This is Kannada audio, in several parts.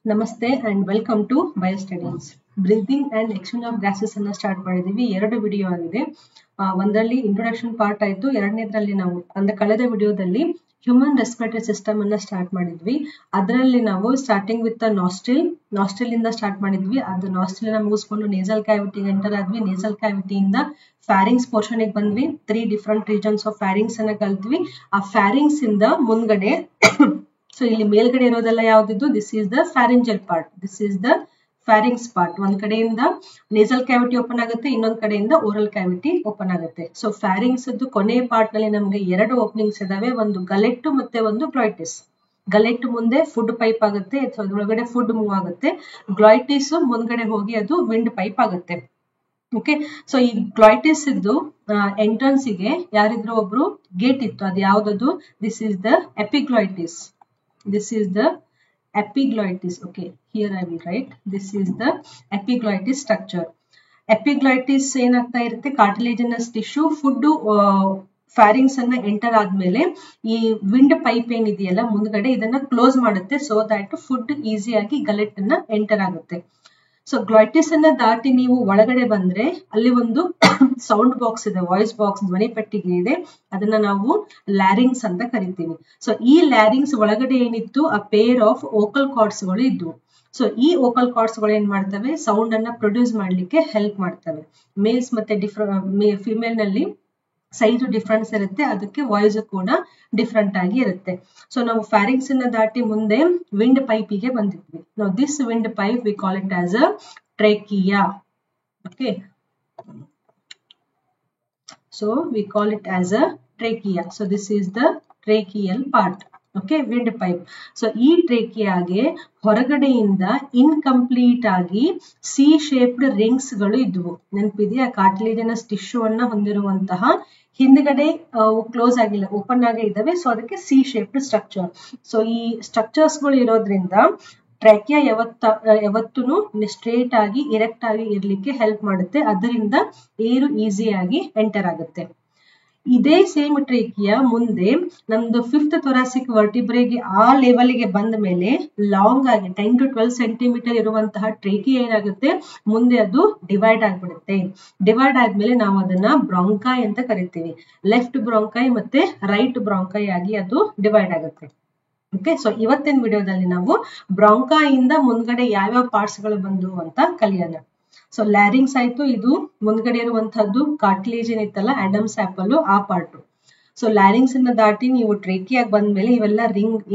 ನಮಸ್ತೆ and welcome to biostudies. Breathing and exchange of gases ಅನ್ನ ಸ್ಟಾರ್ಟ್ ಮಾಡಿದೀವಿ. 2 ವಿಡಿಯೋ ಆಗಿದೆ. ಒಂದರಲ್ಲಿ ಇಂಟ್ರೊಡಕ್ಷನ್ ಪಾರ್ಟ್ ಆಯ್ತು, ಎರಡನೇದ್ರಲ್ಲಿ ನಾವು ಕಳೆದ ವಿಡಿಯೋದಲ್ಲಿ ಹ್ಯೂಮನ್ ರೆಸ್ಪಿರೇಟರಿ ಸಿಸ್ಟಮ್ ಅನ್ನ ಸ್ಟಾರ್ಟ್ ಮಾಡಿದ್ವಿ. ಅದರಲ್ಲಿ ನಾವು ಸ್ಟಾರ್ಟಿಂಗ್ ವಿತ್ ನಾಸ್ಟ್ರಿಲ್ ಇಂದ ಸ್ಟಾರ್ಟ್ ಮಾಡಿದ್ವಿ. ಅದು ನಾಸ್ಟ್ರಿಲ್ ನ ಮುಗಿಸ್ಕೊಂಡು ನೇಸಲ್ ಕ್ಯಾವಿಟಿ ಎಂಟರ್ ಆದ್ವಿ. ನೇಸಲ್ ಕ್ಯಾವಿಟಿಯಿಂದ ಫ್ಯಾರಿಂಗ್ಸ್ ಪೋರ್ಷನ್ ಗೆ ಬಂದ್ವಿ. 3 ಡಿಫರೆಂಟ್ ರೀಜನ್ಸ್ ಆಫ್ ಫ್ಯಾರಿಂಗ್ಸ್ ಅನ್ನ ಕಲ್ತ್ವಿ. ಆ ಫ್ಯಾರಿಂಗ್ಸ್ ಇಂದ ಮುಂದ್ಗಡೆ ಸೊ ಇಲ್ಲಿ ಮೇಲ್ಗಡೆ ಇರೋದೆಲ್ಲ ಯಾವ್ದಿದ್ದು, this is the pharyngeal part, this is the pharynx part. ಒಂದ್ ಕಡೆಯಿಂದ ನೇಸಲ್ ಕ್ಯಾವಿಟಿ ಓಪನ್ ಆಗುತ್ತೆ, ಇನ್ನೊಂದ್ ಕಡೆಯಿಂದ ಓರಲ್ ಕ್ಯಾವಿಟಿ ಓಪನ್ ಆಗುತ್ತೆ. ಸೊ ಫ್ಯಾರಿಂಗ್ಸ್ ಕೊನೆ ಪಾರ್ಟ್ ನಲ್ಲಿ ನಮ್ಗೆ 2 ಓಪನಿಂಗ್ಸ್ ಇದಾವೆ, ಒಂದು ಗಲೆಟ್ ಮತ್ತೆ ಒಂದು ಗ್ಲಾಯ್ಟಿಸ್. ಗಲೆಟ್ ಮುಂದೆ ಫುಡ್ ಪೈಪ್ ಆಗುತ್ತೆ, ಅದ್ರೊಳಗಡೆ ಫುಡ್ ಮೂವ್ ಆಗುತ್ತೆ. ಗ್ಲಾಯ್ಟಿಸ್ ಮುಂದ್ಗಡೆ ಹೋಗಿ ಅದು ವಿಂಡ್ ಪೈಪ್ ಆಗುತ್ತೆ. ಓಕೆ, ಸೊ ಈ ಗ್ಲಾಯ್ಟಿಸ್ ಇದ್ದು ಎಂಟ್ರನ್ಸ್ ಗೆ ಯಾರಿದ್ರು ಒಬ್ರು ಗೇಟ್ ಇತ್ತು, ಅದು ಯಾವ್ದದು, this is the epiglottis. This is the epiglottis. Okay, here I will write. This is the epiglottis structure. Epiglottis ಏನಾಗ್ತಾ ಇರುತ್ತೆ, ಕಾರ್ಟಿಲೇಜಿನಸ್ ಟಿಶ್ಯೂ. ಫುಡ್ ಫ್ಯಾರಿಂಗ್ಸ್ ಅನ್ನ ಎಂಟರ್ ಆದ್ಮೇಲೆ ಈ ವಿಂಡ್ ಪೈಪ್ ಏನಿದೆಯಲ್ಲ ಮುಂದ್ಗಡೆ, ಇದನ್ನ ಕ್ಲೋಸ್ ಮಾಡುತ್ತೆ ಸೋ ದಟ್ ಫುಡ್ ಈಸಿಯಾಗಿ ಗಲೆಟ್ ಅನ್ನ ಎಂಟರ್ ಆಗುತ್ತೆ. ಸೊ ಗ್ಲಾಯ್ಟಿಸ್ ಅನ್ನ ದಾಟಿ ನೀವು ಒಳಗಡೆ ಬಂದ್ರೆ ಅಲ್ಲಿ ಒಂದು ಸೌಂಡ್ ಬಾಕ್ಸ್ ಇದೆ, ವಾಯ್ಸ್ ಬಾಕ್ಸ್, ಧ್ವನಿ ಪೆಟ್ಟಿಗೆ ಇದೆ. ಅದನ್ನ ನಾವು ಲ್ಯಾರಿಂಗ್ಸ್ ಅಂತ ಕರಿತೀವಿ. ಸೊ ಈ ಲ್ಯಾರಿಂಗ್ಸ್ ಒಳಗಡೆ ಏನಿತ್ತು, ಆ ಪೇರ್ ಆಫ್ ವೋಕಲ್ ಕಾರ್ಡ್ಸ್ ಗಳು ಇದ್ವು. ಸೊ ಈ ವೋಕಲ್ ಕಾರ್ಡ್ಸ್ ಗಳು ಏನ್ ಮಾಡ್ತವೆ, ಸೌಂಡ್ ಅನ್ನ ಪ್ರೊಡ್ಯೂಸ್ ಮಾಡ್ಲಿಕ್ಕೆ ಹೆಲ್ಪ್ ಮಾಡ್ತವೆ. ಮೇಲ್ಸ್ ಮತ್ತೆ ಫಿಮೇಲ್ ನಲ್ಲಿ ಸೈಜ್ ಡಿಫ್ರೆನ್ಸ್ ಇರುತ್ತೆ, ಅದಕ್ಕೆ ವಾಯ್ಸ್ ಕೂಡ ಡಿಫ್ರೆಂಟ್ ಆಗಿ ಇರುತ್ತೆ. ಸೊ ನಾವು ಫ್ಯಾರಿಂಗ್ಸ್ ಅನ್ನ ದಾಟಿ ಮುಂದೆ ವಿಂಡ್ ಪೈಪಿಗೆ ಬಂದಿದ್ವಿ. ನಾವು this wind pipe V call it as a trachea. Okay, so we call it as a trachea. So this is the tracheal part. Okay, wind pipe. So ಈ ಟ್ರೇಕಿಯಾಗೆ ಹೊರಗಡೆಯಿಂದ ಇನ್ಕಂಪ್ಲೀಟ್ ಆಗಿ ಸಿ ಶೇಪ್ಡ್ ರಿಂಗ್ಸ್ ಗಳು ಇದ್ವು. ನೆನಪಿದೆಯಾ, ಕಾರ್ಟಿಲೇಜಿನಸ್ ಟಿಶ್ಯೂ ಅನ್ನ ಹೊಂದಿರುವಂತಹ ಹಿಂದ್ಗಡೆ ಕ್ಲೋಸ್ ಆಗಿಲ್ಲ, ಓಪನ್ ಆಗೇ ಇದಾವೆ. ಸೊ ಅದಕ್ಕೆ ಸಿ ಶೇಪ್ಡ್ ಸ್ಟ್ರಕ್ಚರ್. ಸೊ ಈ ಸ್ಟ್ರಕ್ಚರ್ಸ್ ಗಳು ಇರೋದ್ರಿಂದ ಟ್ರ್ಯಾಕಿಯಾ ಯಾವತ್ತೂ ಸ್ಟ್ರೇಟ್ ಆಗಿ ಇರೆಕ್ಟ್ ಆಗಿ ಇರ್ಲಿಕ್ಕೆ ಹೆಲ್ಪ್ ಮಾಡುತ್ತೆ. ಅದರಿಂದ ಏರು ಈಸಿಯಾಗಿ ಎಂಟರ್ ಆಗುತ್ತೆ. ಇದೇ ಸೇಮ್ ಟ್ರೇಕಿಯಾ ಮುಂದೆ ನಮ್ದು 5th ಥೊರಾಸಿಕ್ ವರ್ಟಿಬ್ರೆಗೆ ಆ ಲೆವೆಲ್ಗೆ ಬಂದ ಮೇಲೆ ಲಾಂಗ್ ಆಗಿ 10 to 12 ಸೆಂಟಿಮೀಟರ್ ಇರುವಂತಹ ಟ್ರೇಕಿಯಾ ಏನಾಗುತ್ತೆ, ಮುಂದೆ ಅದು ಡಿವೈಡ್ ಆಗ್ಬಿಡುತ್ತೆ. ಡಿವೈಡ್ ಆದ್ಮೇಲೆ ನಾವು ಅದನ್ನ ಬ್ರಾಂಕೈ ಅಂತ ಕರಿತೀವಿ. ಲೆಫ್ಟ್ ಬ್ರಾಂಕೈ ಮತ್ತೆ ರೈಟ್ ಬ್ರಾಂಕೈ ಆಗಿ ಅದು ಡಿವೈಡ್ ಆಗುತ್ತೆ. ಓಕೆ, ಸೊ ಇವತ್ತಿನ ವಿಡಿಯೋದಲ್ಲಿ ನಾವು ಬ್ರಾಂಕಾಯಿಂದ ಮುಂದ್ಗಡೆ ಯಾವ್ಯಾವ ಪಾರ್ಟ್ಸ್ ಗಳು ಬಂದು ಅಂತ ಕಲಿಯೋಣ. ಸೊ ಲ್ಯಾರಿಂಗ್ಸ್ ಆಯ್ತು, ಇದು ಮುಂದ್ಗಡೆ ಇರುವಂತಹದ್ದು ಕಾರ್ಟಿಲೇಜ್ ಏನಿತ್ತಲ್ಲ, ಆಡಮ್ಸ್ ಆಪಲ್, ಆ ಪಾರ್ಟ್. ಸೊ ಲ್ಯಾರಿಂಗ್ಸ್ ಅನ್ನ ದಾಟಿ ನೀವು ಟ್ರೇಕಿಯಾಗಿ ಬಂದ್ಮೇಲೆ ಇವೆಲ್ಲ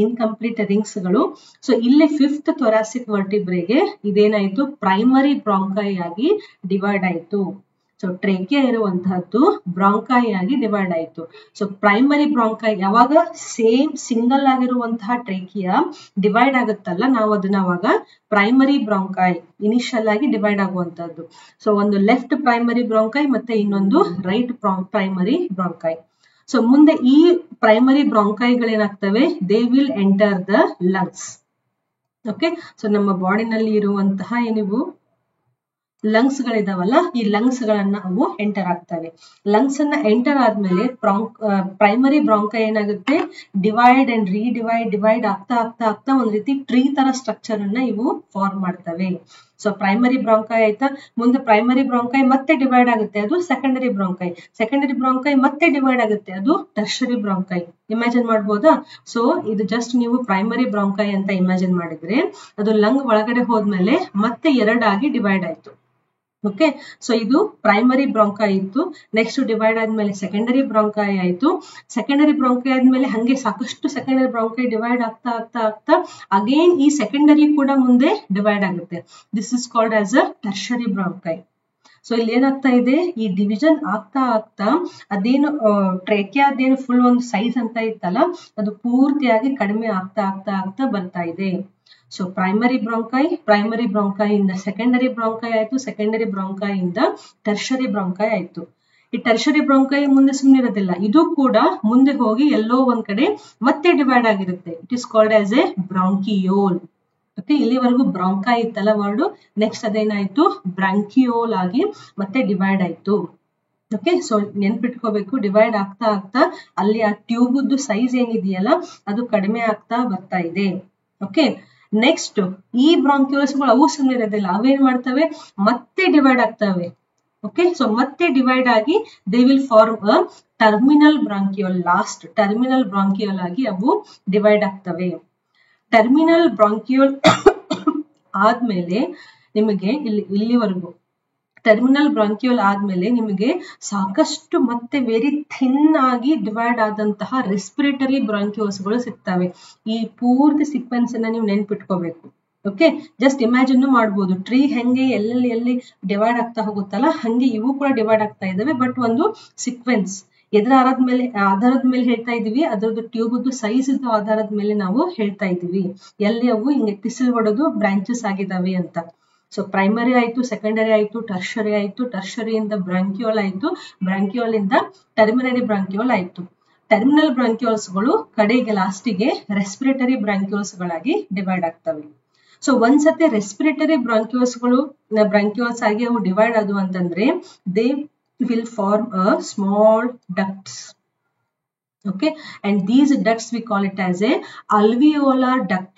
ಇನ್ಕಂಪ್ಲೀಟ್ ರಿಂಗ್ಸ್ ಗಳು. ಸೊ ಇಲ್ಲಿ 5th ಥೊರಾಸಿಕ್ ವರ್ಟಿಬ್ರೆಗೆ ಇದೇನಾಯ್ತು, ಪ್ರೈಮರಿ ಬ್ರಾಂಕೈ ಆಗಿ ಡಿವೈಡ್ ಆಯ್ತು. ಸೊ ಟ್ರೇಕಿಯಾ ಇರುವಂತಹದ್ದು ಬ್ರಾಂಕೈ ಆಗಿ ಡಿವೈಡ್ ಆಯ್ತು. ಸೊ ಪ್ರೈಮರಿ ಬ್ರಾಂಕೈ ಯಾವಾಗ ಸೇಮ್ ಸಿಂಗಲ್ ಆಗಿರುವಂತಹ ಟ್ರೇಕಿಯಾ ಡಿವೈಡ್ ಆಗುತ್ತಲ್ಲ, ನಾವು ಅದನ್ನ ಅವಾಗ ಪ್ರೈಮರಿ ಬ್ರಾಂಕೈ ಇನಿಷಿಯಲ್ ಆಗಿ ಡಿವೈಡ್ ಆಗುವಂತದ್ದು. ಸೊ ಒಂದು ಲೆಫ್ಟ್ ಪ್ರೈಮರಿ ಬ್ರಾಂಕೈ ಮತ್ತೆ ಇನ್ನೊಂದು ರೈಟ್ ಪ್ರೈಮರಿ ಬ್ರಾಂಕೈ. ಸೊ ಮುಂದೆ ಈ ಪ್ರೈಮರಿ ಬ್ರಾಂಕೈಗಳೇನಾಗ್ತವೆ, they will enter the lungs. Okay, so ನಮ್ಮ ಬಾಡಿನಲ್ಲಿ ಇರುವಂತಹ ಏನಿವು ಲಂಗ್ಸ್ ಗಳಿದಾವಲ್ಲ, ಈ ಲಂಗ್ಸ್ ಗಳನ್ನ ಅವು ಎಂಟರ್ ಆಗ್ತವೆ. ಲಂಗ್ಸ್ ಅನ್ನ ಎಂಟರ್ ಆದ್ಮೇಲೆ ಪ್ರೈಮರಿ ಬ್ರಾಂಕೈ ಏನಾಗುತ್ತೆ, ಡಿವೈಡ್ ಅಂಡ್ ಡಿವೈಡ್ ಆಗ್ತಾ ಆಗ್ತಾ ಆಗ್ತಾ ಒಂದ್ ರೀತಿ ಟ್ರೀ ತರ ಸ್ಟ್ರಕ್ಚರ್ ಅನ್ನ ಇವು ಫಾರ್ಮ್ ಮಾಡ್ತವೆ. ಸೊ ಪ್ರೈಮರಿ ಬ್ರಾಂಕೈ ಆಯ್ತಾ, ಮುಂದೆ ಪ್ರೈಮರಿ ಬ್ರಾಂಕೈ ಮತ್ತೆ ಡಿವೈಡ್ ಆಗುತ್ತೆ, ಅದು ಸೆಕೆಂಡರಿ ಬ್ರಾಂಕೈ ಮತ್ತೆ ಡಿವೈಡ್ ಆಗುತ್ತೆ, ಅದು ಟರ್ಷರಿ ಬ್ರಾಂಕೈ. ಇಮ್ಯಾಜಿನ್ ಮಾಡ್ಬೋದಾ? ಸೊ ಇದು ಜಸ್ಟ್ ನೀವು ಪ್ರೈಮರಿ ಬ್ರಾಂಕೈ ಅಂತ ಇಮ್ಯಾಜಿನ್ ಮಾಡಿದ್ರೆ, ಅದು ಲಂಗ್ ಒಳಗಡೆ ಹೋದ್ಮೇಲೆ ಮತ್ತೆ 2 ಆಗಿ ಡಿವೈಡ್ ಆಯ್ತು. ಓಕೆ, ಸೊ ಇದು ಪ್ರೈಮರಿ ಬ್ರಾಂಕೈ ಇತ್ತು. ನೆಕ್ಸ್ಟ್ ಡಿವೈಡ್ ಆದ್ಮೇಲೆ ಸೆಕೆಂಡರಿ ಬ್ರಾಂಕೈ ಆಯ್ತು. ಸೆಕೆಂಡರಿ ಬ್ರಾಂಕೈ ಆದ್ಮೇಲೆ ಹಂಗೆ ಸಾಕಷ್ಟು ಸೆಕೆಂಡರಿ ಬ್ರಾಂಕೈ ಡಿವೈಡ್ ಆಗ್ತಾ ಆಗ್ತಾ ಆಗ್ತಾ ಅಗೇನ್ ಈ ಸೆಕೆಂಡರಿ ಕೂಡ ಮುಂದೆ ಡಿವೈಡ್ ಆಗುತ್ತೆ. This is called as a tertiary bronchi. So ಇಲ್ಲಿ ಏನಾಗ್ತಾ ಇದೆ, ಈ ಡಿವಿಷನ್ ಆಗ್ತಾ ಆಗ್ತಾ ಅದೇನು ಟ್ರೇಕಿಯಾದೇನು ಫುಲ್ ಒಂದು ಸೈಜ್ ಅಂತ ಇತ್ತಲ್ಲ, ಅದು ಪೂರ್ತಿಯಾಗಿ ಕಡಿಮೆ ಆಗ್ತಾ ಆಗ್ತಾ ಆಗ್ತಾ ಬರ್ತಾ ಇದೆ. ಸೊ ಪ್ರೈಮರಿ ಬ್ರಾಂಕೈ ಇಂದ ಸೆಕೆಂಡರಿ ಬ್ರಾಂಕೈ ಆಯ್ತು, ಸೆಕೆಂಡರಿ ಬ್ರಾಂಕೈ ಇಂದ ಟರ್ಷರಿ ಬ್ರಾಂಕೈ ಆಯ್ತು. ಈ ಟರ್ಷರಿ ಬ್ರಾಂಕೈ ಮುಂದೆ ಸುಮ್ಮನಿರೋದಿಲ್ಲ, ಇದು ಕೂಡ ಮುಂದೆ ಹೋಗಿ ಎಲ್ಲೋ ಒಂದ್ ಕಡೆ ಮತ್ತೆ ಡಿವೈಡ್ ಆಗಿರುತ್ತೆ. It is called as a bronchiole. Okay, ಇಲ್ಲಿವರೆಗೂ ಬ್ರಾಂಕೈ ಇತ್ತಲ್ಲ ವರ್ಡ್, ನೆಕ್ಸ್ಟ್ ಅದೇನಾಯ್ತು, ಬ್ರಾಂಕಿಯೋಲ್ ಆಗಿ ಮತ್ತೆ ಡಿವೈಡ್ ಆಯ್ತು. ಓಕೆ, ಸೊ ನೆನ್ಪಿಟ್ಕೋಬೇಕು, ಡಿವೈಡ್ ಆಗ್ತಾ ಆಗ್ತಾ ಅಲ್ಲಿ ಆ ಟ್ಯೂಬ್ದು ಸೈಜ್ ಏನಿದೆಯಲ್ಲ ಅದು ಕಡಿಮೆ ಆಗ್ತಾ ಬರ್ತಾ ಇದೆ. ಓಕೆ, ನೆಕ್ಸ್ಟ್ ಈ ಬ್ರಾಂಕ್ಯೂಲ್ಸ್ ಗಳು ಅವು ಸುಮ್ಮನೆ ಇರೋದಿಲ್ಲ, ಅವೇನ್ ಮಾಡ್ತವೆ, ಮತ್ತೆ ಡಿವೈಡ್ ಆಗ್ತವೆ. ಓಕೆ, ಸೊ ಮತ್ತೆ ಡಿವೈಡ್ ಆಗಿ they will form a terminal bronchiole. Last terminal bronchiole ಆಗಿ ಅವು ಡಿವೈಡ್ ಆಗ್ತವೆ. ಟರ್ಮಿನಲ್ ಬ್ರಾಂಕ್ಯೂಲ್ ಆದ್ಮೇಲೆ ನಿಮಗೆ ಇಲ್ಲಿವರೆಗೂ ಟರ್ಮಿನಲ್ ಬ್ರಾಂಕ್ಯೂಲ್ ಆದ್ಮೇಲೆ ನಿಮಗೆ ಸಾಕಷ್ಟು ಮತ್ತೆ ವೆರಿ ಥಿನ್ ಆಗಿ ಡಿವೈಡ್ ಆದಂತಹ ರೆಸ್ಪಿರೇಟರಿ ಬ್ರಾಂಕ್ಯೂಲ್ಸ್ ಗಳು ಸಿಗ್ತವೆ. ಈ ಪೂರ್ತಿ ಸೀಕ್ವೆನ್ಸ್ ಅನ್ನ ನೀವು ನೆನ್ಪಿಟ್ಕೋಬೇಕು. ಓಕೆ, ಜಸ್ಟ್ ಇಮ್ಯಾಜಿನ್ ಮಾಡ್ಬೋದು, ಟ್ರೀ ಹೆಂಗೆ ಎಲ್ಲಿ ಡಿವೈಡ್ ಆಗ್ತಾ ಹೋಗುತ್ತಲ್ಲ ಹಂಗೆ ಇವು ಕೂಡ ಡಿವೈಡ್ ಆಗ್ತಾ ಇದಾವೆ. ಬಟ್ ಒಂದು ಸೀಕ್ವೆನ್ಸ್ ಎದ್ರ ಆಧಾರದ ಮೇಲೆ ಹೇಳ್ತಾ ಇದೀವಿ, ಅದರದ್ದು ಟ್ಯೂಬ್ ಸೈಜ್ ಆಧಾರದ ಮೇಲೆ ನಾವು ಹೇಳ್ತಾ ಇದೀವಿ ಎಲ್ಲಿ ಅವು ಹಿಂಗೆ ಟಿಸಲ್ ಹೊಡೆದು ಬ್ರಾಂಚಸ್ ಆಗಿದಾವೆ ಅಂತ. ಸೊ ಪ್ರೈಮರಿ ಆಯ್ತು, ಸೆಕೆಂಡರಿ ಆಯ್ತು, ಟರ್ಷರಿ ಆಯ್ತು, ಟರ್ಷರಿಯಿಂದ ಬ್ರಾಂಕ್ಯೂಲ್ ಆಯ್ತು, ಬ್ರಾಂಕ್ಯೂಲ್ ಇಂದ ಟರ್ಮಿನರಿ ಬ್ರಾಂಕ್ಯೂಲ್ ಆಯ್ತು. ಟರ್ಮಿನಲ್ ಬ್ರಾಂಕ್ಯೂಲ್ಸ್ ಗಳು ಕಡೆಗೆ ಲಾಸ್ಟಿಗೆ ರೆಸ್ಪಿರೇಟರಿ ಬ್ರಾಂಕ್ಯೂಲ್ಸ್ ಗಳಾಗಿ ಡಿವೈಡ್ ಆಗ್ತವೆ. ಸೊ ಒಂದ್ಸತಿ ರೆಸ್ಪಿರೇಟರಿ ಬ್ರಾಂಕ್ಯೂಲ್ಸ್ ಆಗಿ ಅವು ಡಿವೈಡ್ ಆದವು ಅಂತಂದ್ರೆ they will form a small ducts. Okay, and these ducts we call it as a alveolar duct.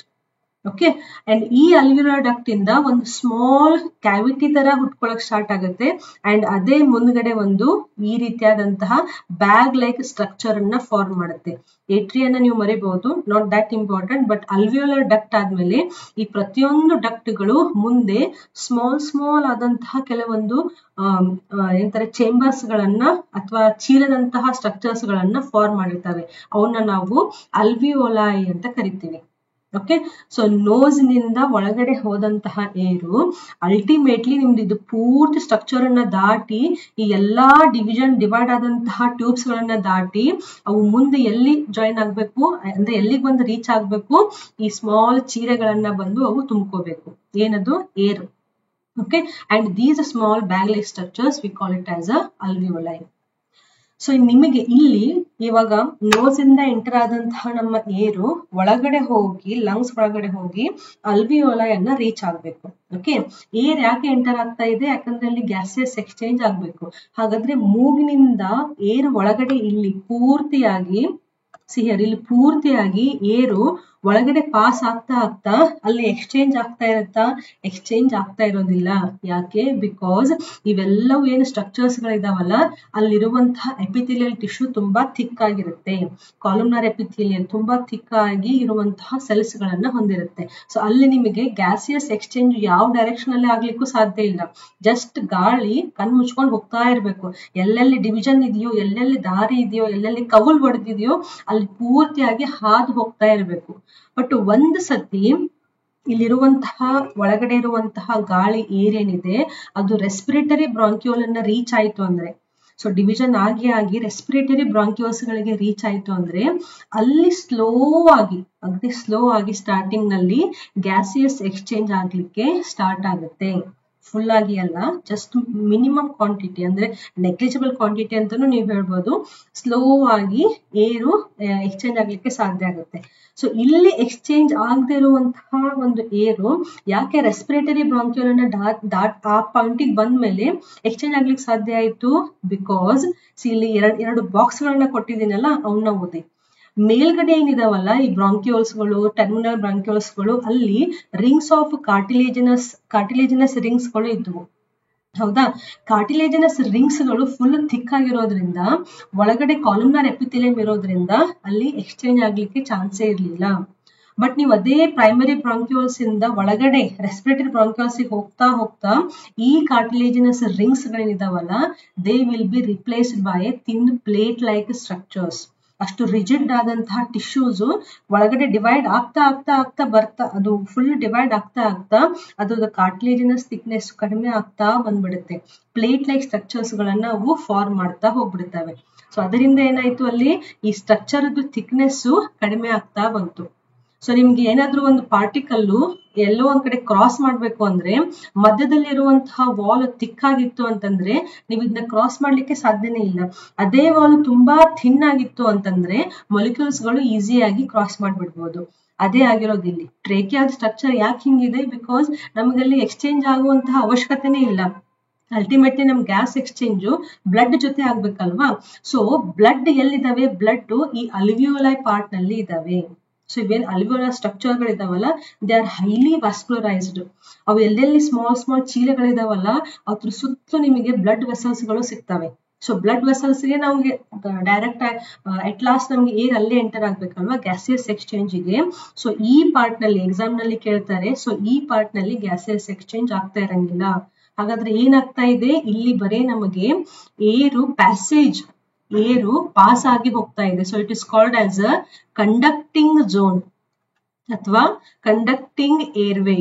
Okay, and ಈ ಅಲ್ವ್ಯೂಲರ್ ಡಕ್ಟ್ ಇಂದ ಒಂದು ಸ್ಮಾಲ್ ಕ್ಯಾವಿಟಿ ತರ ಹುಟ್ಕೊಳಕ್ ಸ್ಟಾರ್ಟ್ ಆಗುತ್ತೆ. ಅಂಡ್ ಅದೇ ಮುಂದ್ಗಡೆ ಒಂದು ಈ ರೀತಿಯಾದಂತಹ ಬ್ಯಾಗ್ ಲೈಕ್ ಸ್ಟ್ರಕ್ಚರ್ ಅನ್ನ ಫಾರ್ಮ್ ಮಾಡುತ್ತೆ. ಏಟ್ರಿಯನ್ನ ನೀವು ಮರಿಬಹುದು, not that important. But alveolar duct ಆದ್ಮೇಲೆ ಈ ಪ್ರತಿಯೊಂದು ಡಕ್ಟ್ ಗಳು ಮುಂದೆ ಸ್ಮಾಲ್ ಆದಂತಹ ಕೆಲವೊಂದು ಏನಂತಾರೆ ಚೇಂಬರ್ಸ್ ಗಳನ್ನ ಅಥವಾ ಚೀಲದಂತಹ ಸ್ಟ್ರಕ್ಚರ್ಸ್ ಗಳನ್ನ ಫಾರ್ಮ್ ಮಾಡಿರ್ತವೆ. ಅವನ್ನ ನಾವು ಅಲ್ವಿಯೋಲಾಯ್ ಅಂತ ಕರಿತೀವಿ. ಓಕೆ, ಸೊ ನೋಸ್ ನಿಂದ ಒಳಗಡೆ ಹೋದಂತಹ ಏರು ಅಲ್ಟಿಮೇಟ್ಲಿ ನಿಮ್ದು ಇದು ಪೂರ್ತಿ ಸ್ಟ್ರಕ್ಚರ್ ಅನ್ನ ದಾಟಿ ಈ ಎಲ್ಲಾ ಡಿವೈಡ್ ಆದಂತಹ ಟ್ಯೂಬ್ಸ್ ಗಳನ್ನ ದಾಟಿ ಅವು ಮುಂದೆ ಎಲ್ಲಿ ಜಾಯಿನ್ ಆಗ್ಬೇಕು ಅಂದ್ರೆ ಎಲ್ಲಿಗೆ ಬಂದು ರೀಚ್ ಆಗ್ಬೇಕು, ಈ ಸ್ಮಾಲ್ ಚೀರೆಗಳನ್ನ ಬಂದು ಅವು ತುಂಬ್ಕೋಬೇಕು. ಏನದು air. Okay, and these small bag like structures we call it as a alveoli. So ನಿಮಗೆ ಇಲ್ಲಿ ಇವಾಗ ನೋಸ್ ಇಂದ ಎಂಟರ್ ಆದಂತಹ ನಮ್ಮ ಏರು ಒಳಗಡೆ ಹೋಗಿ ಲಂಗ್ಸ್ ಒಳಗಡೆ ಹೋಗಿ ಅಲ್ವಿಯೋಲೈಯನ್ನ ರೀಚ್ ಆಗ್ಬೇಕು. ಓಕೆ, ಏರ್ ಯಾಕೆ ಎಂಟರ್ ಆಗ್ತಾ ಇದೆ? ಯಾಕಂದ್ರೆ ಅಲ್ಲಿ ಗ್ಯಾಸಸ್ ಎಕ್ಸ್ಚೇಂಜ್ ಆಗ್ಬೇಕು. ಹಾಗಾದ್ರೆ ಮೂಗಿನಿಂದ ಏರ್ ಒಳಗಡೆ ಇಲ್ಲಿ ಪೂರ್ತಿಯಾಗಿ ಇಲ್ಲಿ ಪೂರ್ತಿಯಾಗಿ ಏರು ಒಳಗಡೆ ಪಾಸ್ ಆಗ್ತಾ ಅಲ್ಲಿ ಎಕ್ಸ್ಚೇಂಜ್ ಆಗ್ತಾ ಇರುತ್ತಾ? ಎಕ್ಸ್ಚೇಂಜ್ ಆಗ್ತಾ ಇರೋದಿಲ್ಲ. ಯಾಕೆ? ಬಿಕಾಸ್ ಇವೆಲ್ಲವೂ ಏನು ಸ್ಟ್ರಕ್ಚರ್ಸ್ ಗಳಿದಾವಲ್ಲ ಅಲ್ಲಿರುವಂತಹ ಎಪಿಥೆಲಿಯಲ್ ಟಿಶ್ಯೂ ತುಂಬಾ ಥಿಕ್ ಆಗಿರುತ್ತೆ. ಕಾಲಮ್ನರ್ ಎಪಿಥೆಲಿಯಲ್ ತುಂಬಾ ಥಿಕ್ ಆಗಿ ಇರುವಂತಹ ಸೆಲ್ಸ್ ಗಳನ್ನ ಹೊಂದಿರುತ್ತೆ. ಸೊ ಅಲ್ಲಿ ನಿಮಗೆ ಗ್ಯಾಸಿಯಸ್ ಎಕ್ಸ್ಚೇಂಜ್ ಯಾವ ಡೈರೆಕ್ಷನ್ ಅಲ್ಲಿ ಆಗ್ಲಿಕ್ಕೂ ಸಾಧ್ಯ ಇಲ್ಲ. ಜಸ್ಟ್ ಗಾಳಿ ಕಣ್ ಮುಚ್ಕೊಂಡು ಹೋಗ್ತಾ ಇರ್ಬೇಕು. ಎಲ್ಲೆಲ್ಲಿ ಡಿವಿಷನ್ ಇದೆಯೋ, ಎಲ್ಲೆಲ್ಲಿ ದಾರಿ ಇದೆಯೋ, ಎಲ್ಲೆಲ್ಲಿ ಕವುಲ್ ಹೊಡೆದಿದೆಯೋ ಅಲ್ಲಿ ಪೂರ್ತಿಯಾಗಿ ಹಾದು ಹೋಗ್ತಾ ಇರ್ಬೇಕು. ಬಟ್ ಒಂದು ಸತಿ ಇಲ್ಲಿರುವಂತಹ ಒಳಗಡೆ ಇರುವಂತಹ ಗಾಳಿ ಏನೇನಿದೆ ಅದು ರೆಸ್ಪಿರೇಟರಿ ಬ್ರಾಂಕ್ಯೂಲ್ ಅನ್ನ ರೀಚ್ ಆಯ್ತು ಅಂದ್ರೆ, ಸೊ ಡಿವಿಷನ್ ಆಗಿ ರೆಸ್ಪಿರೇಟರಿ ಬ್ರಾಂಕ್ಯೂಲ್ಸ್ ಗಳಿಗೆ ರೀಚ್ ಆಯ್ತು ಅಂದ್ರೆ ಅಲ್ಲಿ ಅಗದಿ ಸ್ಲೋ ಆಗಿ ಸ್ಟಾರ್ಟಿಂಗ್ ನಲ್ಲಿ ಗ್ಯಾಸಿಯಸ್ ಎಕ್ಸ್ಚೇಂಜ್ ಆಗ್ಲಿಕ್ಕೆ ಸ್ಟಾರ್ಟ್ ಆಗುತ್ತೆ. ಫುಲ್ ಆಗಿ ಅಲ್ಲ, ಜಸ್ಟ್ ಮಿನಿಮಮ್ ಕ್ವಾಂಟಿಟಿ ಅಂದ್ರೆ ನೆಗ್ಲಿಜಿಬಲ್ ಕ್ವಾಂಟಿಟಿ ಅಂತಾನು ನೀವು ಹೇಳ್ಬೋದು. ಸ್ಲೋ ಆಗಿ ಏರು ಎಕ್ಸ್ಚೇಂಜ್ ಆಗ್ಲಿಕ್ಕೆ ಸಾಧ್ಯ ಆಗುತ್ತೆ. ಸೊ ಇಲ್ಲಿ ಎಕ್ಸ್ಚೇಂಜ್ ಆಗದೆ ಇರುವಂತಹ ಒಂದು ಏರು ಯಾಕೆ ರೆಸ್ಪಿರೇಟರಿ ಬ್ರಾಂಕ್ಯೂಲ್ ಅನ್ನ ಆ ಪಾಯಿಂಟಿಗೆ ಬಂದ್ಮೇಲೆ ಎಕ್ಸ್ಚೇಂಜ್ ಆಗ್ಲಿಕ್ಕೆ ಸಾಧ್ಯ ಆಯ್ತು? ಬಿಕಾಸ್ ಇಲ್ಲಿ ಎರಡು ಬಾಕ್ಸ್ ಗಳನ್ನ ಕೊಟ್ಟಿದ್ದೀನಲ್ಲ ಅವನ್ನ ಓದಿ. ಮೇಲ್ಗಡೆ ಏನಿದಾವಲ್ಲ ಈ ಬ್ರಾಂಕ್ಯೂಲ್ಸ್ ಗಳು, ಟರ್ಮಿನಲ್ ಬ್ರಾಂಕ್ಯೂಲ್ಸ್ ಗಳು, ಅಲ್ಲಿ ರಿಂಗ್ಸ್ ಆಫ್ ಕಾರ್ಟಿಲೇಜಿನಸ್ ರಿಂಗ್ಸ್ ಗಳು ಇದ್ವು. ಹೌದಾ? ಕಾರ್ಟಿಲೇಜಿನಸ್ ರಿಂಗ್ಸ್ ಗಳು ಫುಲ್ ಥಿಕ್ ಆಗಿರೋದ್ರಿಂದ ಒಳಗಡೆ ಕಾಲಮ್ನರ್ ಎಪಿಥೆಲಿಯಂ ಇರೋದ್ರಿಂದ ಅಲ್ಲಿ ಎಕ್ಸ್ಚೇಂಜ್ ಆಗ್ಲಿಕ್ಕೆ ಚಾನ್ಸೇ ಇರ್ಲಿಲ್ಲ. ಬಟ್ ನೀವು ಅದೇ ಪ್ರೈಮರಿ ಬ್ರಾಂಕ್ಯೂಲ್ಸ್ ಇಂದ ಒಳಗಡೆ ರೆಸ್ಪಿರೇಟರಿ ಬ್ರಾಂಕ್ಯೂಲ್ಸ್ ಹೋಗ್ತಾ ಈ ಕಾರ್ಟಿಲೇಜಿನಸ್ ರಿಂಗ್ಸ್ ಗಳೇನಿದಾವಲ್ಲ they will be replaced by a thin plate like structures. ಅಷ್ಟು ರಿಜಿಡ್ ಆದಂತಹ ಟಿಶ್ಯೂಸ್ ಒಳಗಡೆ ಡಿವೈಡ್ ಆಗ್ತಾ ಬರ್ತಾ ಅದು ಫುಲ್ ಡಿವೈಡ್ ಆಗ್ತಾ ಅದ್ರದ್ದು ಕಾರ್ಟಿಲೇಜಿನಸ್ ಥಿಕ್ನೆಸ್ ಕಡಿಮೆ ಆಗ್ತಾ ಬಂದ್ಬಿಡುತ್ತೆ. ಪ್ಲೇಟ್ ಲೈಕ್ ಸ್ಟ್ರಕ್ಚರ್ಸ್ ಗಳನ್ನ ಅವು ಫಾರ್ಮ್ ಮಾಡ್ತಾ ಹೋಗ್ಬಿಡ್ತವೆ. ಸೊ ಅದರಿಂದ ಏನಾಯ್ತು, ಅಲ್ಲಿ ಈ ಸ್ಟ್ರಕ್ಚರ್ ಥಿಕ್ನೆಸ್ ಕಡಿಮೆ ಆಗ್ತಾ ಬಂತು. ಸೊ ನಿಮ್ಗೆ ಏನಾದ್ರೂ ಒಂದು ಪಾರ್ಟಿಕಲ್ಲು ಎಲ್ಲೋ ಒಂದ್ ಕಡೆ ಕ್ರಾಸ್ ಮಾಡ್ಬೇಕು ಅಂದ್ರೆ ಮಧ್ಯದಲ್ಲಿ ಇರುವಂತಹ ವಾಲ್ ಥಿಕ್ ಆಗಿತ್ತು ಅಂತಂದ್ರೆ ನೀವು ಇದನ್ನ ಕ್ರಾಸ್ ಮಾಡ್ಲಿಕ್ಕೆ ಸಾಧ್ಯನೇ ಇಲ್ಲ. ಅದೇ ವಾಲ್ ತುಂಬಾ ಥಿನ್ ಆಗಿತ್ತು ಅಂತಂದ್ರೆ ಮೊಲಿಕ್ಯೂಲ್ಸ್ ಗಳು ಈಸಿಯಾಗಿ ಕ್ರಾಸ್ ಮಾಡ್ಬಿಡ್ಬೋದು. ಅದೇ ಆಗಿರೋದಿಲ್ಲಿ. ಟ್ರೇಕಿಯಾದ ಸ್ಟ್ರಕ್ಚರ್ ಯಾಕೆ ಹಿಂಗಿದೆ? ಬಿಕಾಸ್ ನಮಗಲ್ಲಿ ಎಕ್ಸ್ಚೇಂಜ್ ಆಗುವಂತಹ ಅವಶ್ಯಕತೆನೇ ಇಲ್ಲ. ಅಲ್ಟಿಮೇಟ್ಲಿ ನಮ್ ಗ್ಯಾಸ್ ಎಕ್ಸ್ಚೇಂಜ್ ಬ್ಲಡ್ ಜೊತೆ ಆಗ್ಬೇಕಲ್ವಾ? ಸೊ ಬ್ಲಡ್ ಎಲ್ಲಿದಾವೆ? ಬ್ಲಡ್ ಈ ಅಲ್ವಿಯೋಲೈ ಪಾರ್ಟ್ ನಲ್ಲಿ ಇದಾವೆ. ಸೊ ಇವೇನ್ ಅಲ್ವಿಯೋಲರ್ ಸ್ಟ್ರಕ್ಚರ್ ಗಳಿದಾವಲ್ಲ ದೇ ಆರ್ ಹೈಲಿ ವಾಸ್ಕುಲರೈಸ್ಡ್. ಅವು ಎಲ್ಲೆಲ್ಲಿ ಸ್ಮಾಲ್ ಚೀಲಗಳಿದಾವಲ್ಲ ಅದ್ರ ಸುತ್ತಲೂ ನಿಮಗೆ ಬ್ಲಡ್ ವೆಸಲ್ಸ್ ಗಳು ಸಿಗ್ತವೆ. ಸೊ ಬ್ಲಡ್ ವೆಸಲ್ಸ್ ಗೆ ನಮ್ಗೆ ಡೈರೆಕ್ಟ್ ಅಟ್ ಲಾಸ್ಟ್ ನಮ್ಗೆ ಏರ್ ಅಲ್ಲೇ ಎಂಟರ್ ಆಗ್ಬೇಕಲ್ವಾ ಗ್ಯಾಸಿಯಸ್ ಎಕ್ಸ್ಚೇಂಜ್ ಗೆ. ಸೊ ಈ ಪಾರ್ಟ್ ನಲ್ಲಿ ಎಕ್ಸಾಮ್ ನಲ್ಲಿ ಕೇಳ್ತಾರೆ. ಸೊ ಈ ಪಾರ್ಟ್ ನಲ್ಲಿ ಗ್ಯಾಸಿಯಸ್ ಎಕ್ಸ್ಚೇಂಜ್ ಆಗ್ತಾ ಇರಂಗಿಲ್ಲ. ಹಾಗಾದ್ರೆ ಏನಾಗ್ತಾ ಇದೆ ಇಲ್ಲಿ ಬರೇ ನಮಗೆ ಏರು ಪ್ಯಾಸೇಜ್, ಏರು ಪಾಸ್ ಆಗಿ ಹೋಗ್ತಾ ಇದೆ. So it is called as a conducting zone ಅಥವಾ conducting airway.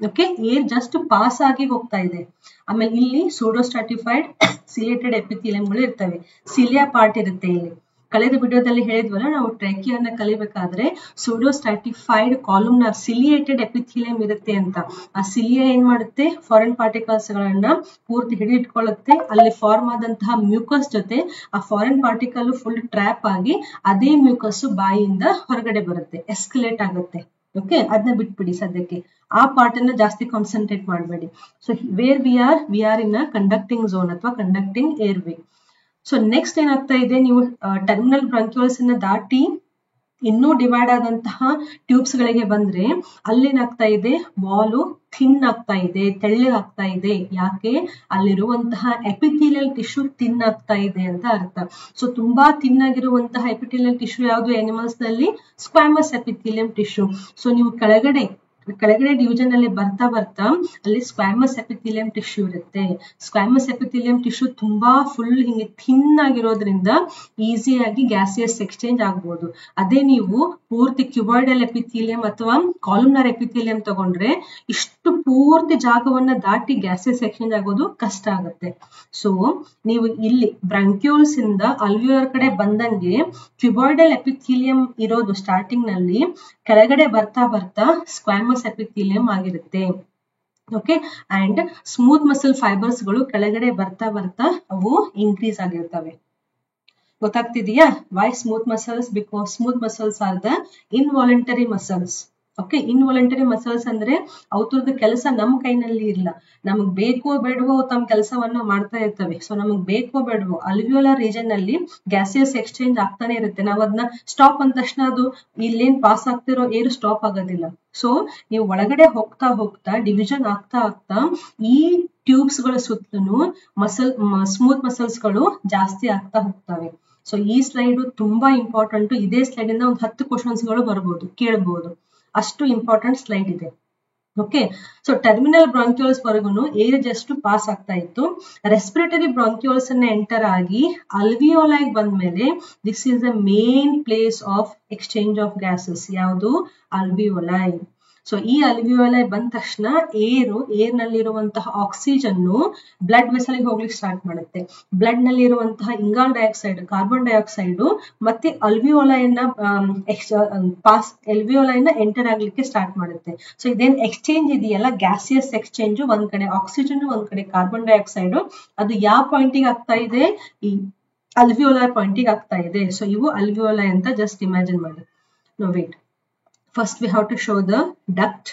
Okay, air just pass ಆಗಿ ಹೋಗ್ತಾ ಇದೆ. ಆಮೇಲೆ ಇಲ್ಲಿ ಸೂಡೋಸ್ಟ್ರಾಟಿಫೈಡ್ ಸಿಲಿಯೇಟೆಡ್ ಎಪಿಥೀಲಿಯಂಗಳು ಇರ್ತವೆ. ಸಿಲಿಯಾ ಪಾರ್ಟ್ ಇರುತ್ತೆ ಇಲ್ಲಿ. ಕಳೆದ ವಿಡಿಯೋದಲ್ಲಿ ಹೇಳಿದ್ವಲ್ಲ ನಾವು ಟ್ರೆಕಿಯನ್ನ ಕಲಿಬೇಕಾದ್ರೆ ಸೂಡೋಸ್ಟ್ರಾಟಿಫೈಡ್ ಕಾಲಮ್ನಾರ್ ಸಿಲಿಯೇಟೆಡ್ ಎಪಿಥೀಲಿಯಂ ಇರುತ್ತೆ ಅಂತ. ಆ ಸಿಲಿಯಾ ಏನ್ ಮಾಡುತ್ತೆ, ಫಾರಿನ್ ಪಾರ್ಟಿಕಲ್ಸ್ ಗಳನ್ನ ಪೂರ್ತಿ ಹಿಡಿದಿಟ್ಕೊಳ್ಳುತ್ತೆ. ಅಲ್ಲಿ ಫಾರ್ಮ್ ಆದಂತಹ ಮ್ಯೂಕಸ್ ಜೊತೆ ಆ ಫಾರಿನ್ ಪಾರ್ಟಿಕಲ್ ಫುಲ್ ಟ್ರ್ಯಾಪ್ ಆಗಿ ಅದೇ ಮ್ಯೂಕಸ್ ಬಾಯಿಯಿಂದ ಹೊರಗಡೆ ಬರುತ್ತೆ, ಎಸ್ಕಲೇಟ್ ಆಗುತ್ತೆ. ಓಕೆ, ಅದನ್ನ ಬಿಟ್ಬಿಡಿ ಸದ್ಯಕ್ಕೆ. ಆ ಪಾರ್ಟ್ ಅನ್ನ ಜಾಸ್ತಿ ಕಾನ್ಸಂಟ್ರೇಟ್ ಮಾಡಬೇಡಿ. So where we are in a conducting zone ಅಥವಾ ಕಂಡಕ್ಟಿಂಗ್ ಏರ್ವೇ. ಸೊ ನೆಕ್ಸ್ಟ್ ಏನಾಗ್ತಾ ಇದೆ, ನೀವು ಟರ್ಮಿನಲ್ ಬ್ರಾಂಕ್ಯೂಲ್ಸ್ ಅನ್ನ ದಾಟಿ ಇನ್ನೂ ಡಿವೈಡ್ ಆದಂತಹ ಟ್ಯೂಬ್ಸ್ ಗಳಿಗೆ ಬಂದ್ರೆ ಅಲ್ಲೇನಾಗ್ತಾ ಇದೆ, ವಾಲು ಥಿನ್ ಆಗ್ತಾ ಇದೆ, ತೆಳ್ಳಗಾಗ್ತಾ ಇದೆ. ಯಾಕೆ, ಅಲ್ಲಿರುವಂತಹ ಎಪಿಥೀಲಿಯಲ್ ಟಿಶ್ಯೂ ಥಿನ್ ಆಗ್ತಾ ಇದೆ ಅಂತ ಅರ್ಥ. ಸೊ ತುಂಬಾ ಥಿನ್ ಆಗಿರುವಂತಹ ಎಪಿಥೀಲಿಯಲ್ ಟಿಶ್ಯೂ ಯಾವುದು ಅನಿಮಲ್ಸ್ ನಲ್ಲಿ, ಸ್ಕ್ವಾಮಸ್ ಎಪಿಥೀಲಿಯಂ ಟಿಶ್ಯೂ. ಸೊ ನೀವು ಕೆಳಗಡೆ ಡಿವಿಷನ್ ಅಲ್ಲಿ ಬರ್ತಾ ಅಲ್ಲಿ ಸ್ಕ್ವಾಮಸ್ ಎಪಿಥೀಲಿಯಂ ಟಿಶ್ಯೂ ಇರುತ್ತೆ. ಸ್ಕ್ವಾಮಸ್ ಎಪಿಥೀಲಿಯಂ ಟಿಶ್ಯೂ ತುಂಬಾ ಫುಲ್ ಹಿಂಗೆ ಥಿನ್ ಆಗಿರೋದ್ರಿಂದ ಈಸಿಯಾಗಿ ಗ್ಯಾಸಿಯಸ್ ಎಕ್ಸ್ಚೇಂಜ್ ಆಗ್ಬೋದು. ಅದೇ ನೀವು ಪೂರ್ತಿ ಕ್ಯುಬಾಯ್ಡಲ್ ಎಪಿಥೀಲಿಯಂ ಅಥವಾ ಕಾಲಮ್ನಾರ್ ಎಪಿಥೀಲಿಯಂ ತಗೊಂಡ್ರೆ ಇಷ್ಟು ಪೂರ್ತಿ ಜಾಗವನ್ನ ದಾಟಿ ಗ್ಯಾಸಿಯಸ್ ಎಕ್ಸ್ಚೇಂಜ್ ಆಗೋದು ಕಷ್ಟ ಆಗುತ್ತೆ. ಸೊ ನೀವು ಇಲ್ಲಿ ಬ್ರಾಂಕ್ಯೂಲ್ಸ್ ಇಂದ ಅಲ್ವಿಯೋಲರ್ ಕಡೆ ಬಂದಂಗೆ ಕ್ಯುಬಾಯ್ಡಲ್ ಎಪಿಥೀಲಿಯಂ ಇರೋದು ಸ್ಟಾರ್ಟಿಂಗ್ ನಲ್ಲಿ, ಕೆಳಗಡೆ ಬರ್ತಾ ಸ್ಕ್ವಾಮಸ್ ಎಪಿಥೀಲಿಯಂ ಆಗಿರುತ್ತೆ. Okay, and smooth muscle fibers ಗಳು ಕೆಳಗಡೆ ಬರ್ತಾ ಅವು ಇನ್ಕ್ರೀಸ್ ಆಗಿರ್ತವೆ. ಗೊತ್ತಾಗ್ತಿದೆಯಾ? Why smooth muscles? Because smooth muscles are the involuntary muscles. Okay, involuntary muscles ಅಂದ್ರೆ ಅವ್ರದ್ದು ಕೆಲಸ ನಮ್ ಕೈನಲ್ಲಿ ಇಲ್ಲ. ನಮಗ್ ಬೇಕೋ ಬೇಡವೋ ತಮ್ಮ ಕೆಲಸವನ್ನ ಮಾಡ್ತಾ ಇರ್ತವೆ. ಸೊ ನಮಗ್ ಬೇಕೋ ಬೇಡವೋ ಅಲ್ವಿಯೋಲರ್ ರೀಜನ್ ನಲ್ಲಿ ಗ್ಯಾಸಿಯಸ್ ಎಕ್ಸ್ಚೇಂಜ್ ಆಗ್ತಾನೆ ಇರುತ್ತೆ. ನಾವ್ ಅದನ್ನ ಸ್ಟಾಪ್ ಅಂದ ತಕ್ಷಣ ಅದು ಇಲ್ಲೇನ್ ಪಾಸ್ ಆಗ್ತಿರೋ ಏರು ಸ್ಟಾಪ್ ಆಗೋದಿಲ್ಲ. ಸೊ ನೀವು ಒಳಗಡೆ ಹೋಗ್ತಾ ಡಿವಿಷನ್ ಆಗ್ತಾ ಈ ಟ್ಯೂಬ್ಸ್ ಗಳ ಸುತ್ತಲೂ ಸ್ಮೂತ್ ಮಸಲ್ಸ್ ಗಳು ಜಾಸ್ತಿ ಆಗ್ತಾ ಹೋಗ್ತವೆ. ಸೊ ಈ ಸ್ಲೈಡ್ ತುಂಬಾ ಇಂಪಾರ್ಟೆಂಟ್. ಇದೇ ಸ್ಲೈಡ್ ಇಂದ ಒಂದು 10 ಕ್ವಶನ್ಸ್ ಗಳು ಬರ್ಬೋದು, ಕೇಳಬಹುದು. ಅಷ್ಟು ಇಂಪಾರ್ಟೆಂಟ್ ಸ್ಲೈಡ್ ಇದೆ. ಓಕೆ, ಸೊ ಟರ್ಮಿನಲ್ ಬ್ರಾಂಕ್ಯೂಲ್ಸ್ ವರೆಗೂ ಏರ್ ಜಸ್ಟ್ ಪಾಸ್ ಆಗ್ತಾ ಇತ್ತು. ರೆಸ್ಪಿರೇಟರಿ ಬ್ರಾಂಕ್ಯೂಲ್ಸ್ ಅನ್ನ ಎಂಟರ್ ಆಗಿ ಅಲ್ವಿಯೋಲೈ ಬಂದ್ಮೇಲೆ this is the main place of exchange of gases. ಯಾವುದು? ಅಲ್ವಿಯೋಲೈ. ಸೊ ಈ ಅಲ್ವಿಯೋಲೈ ಬಂದ ತಕ್ಷಣ ಏರ್ ನಲ್ಲಿರುವಂತಹ ಆಕ್ಸಿಜನ್ ಬ್ಲಡ್ ವೆಸಲ್ ಹೋಗ್ಲಿಕ್ಕೆ ಸ್ಟಾರ್ಟ್ ಮಾಡುತ್ತೆ. ಬ್ಲಡ್ ನಲ್ಲಿ ಇರುವಂತಹ ಇಂಗಾಲ್ ಡೈಆಕ್ಸೈಡ್, ಕಾರ್ಬನ್ ಡೈಆಕ್ಸೈಡ್ ಮತ್ತೆ ಅಲ್ವಿಯೋಲೈನ ಎಂಟರ್ ಆಗ್ಲಿಕ್ಕೆ ಸ್ಟಾರ್ಟ್ ಮಾಡುತ್ತೆ. ಸೊ ಇದೇನ್ ಎಕ್ಸ್ಚೇಂಜ್ ಇದೆಯಲ್ಲ, ಗ್ಯಾಸಿಯಸ್ ಎಕ್ಸ್ಚೇಂಜ್, ಒಂದ್ ಕಡೆ ಆಕ್ಸಿಜನ್, ಒಂದ್ ಕಡೆ ಕಾರ್ಬನ್ ಡೈಆಕ್ಸೈಡ್, ಅದು ಯಾವ ಪಾಯಿಂಟಿಗೆ ಆಗ್ತಾ ಇದೆ? ಈ ಅಲ್ವಿಯೋಲರ್ ಪಾಯಿಂಟಿಗೆ ಆಗ್ತಾ ಇದೆ. ಸೊ ಇವು ಅಲ್ವಿಯೋಲೈ ಅಂತ ಜಸ್ಟ್ ಇಮ್ಯಾಜಿನ್ ಮಾಡಿ. No wait, first we have to show the duct.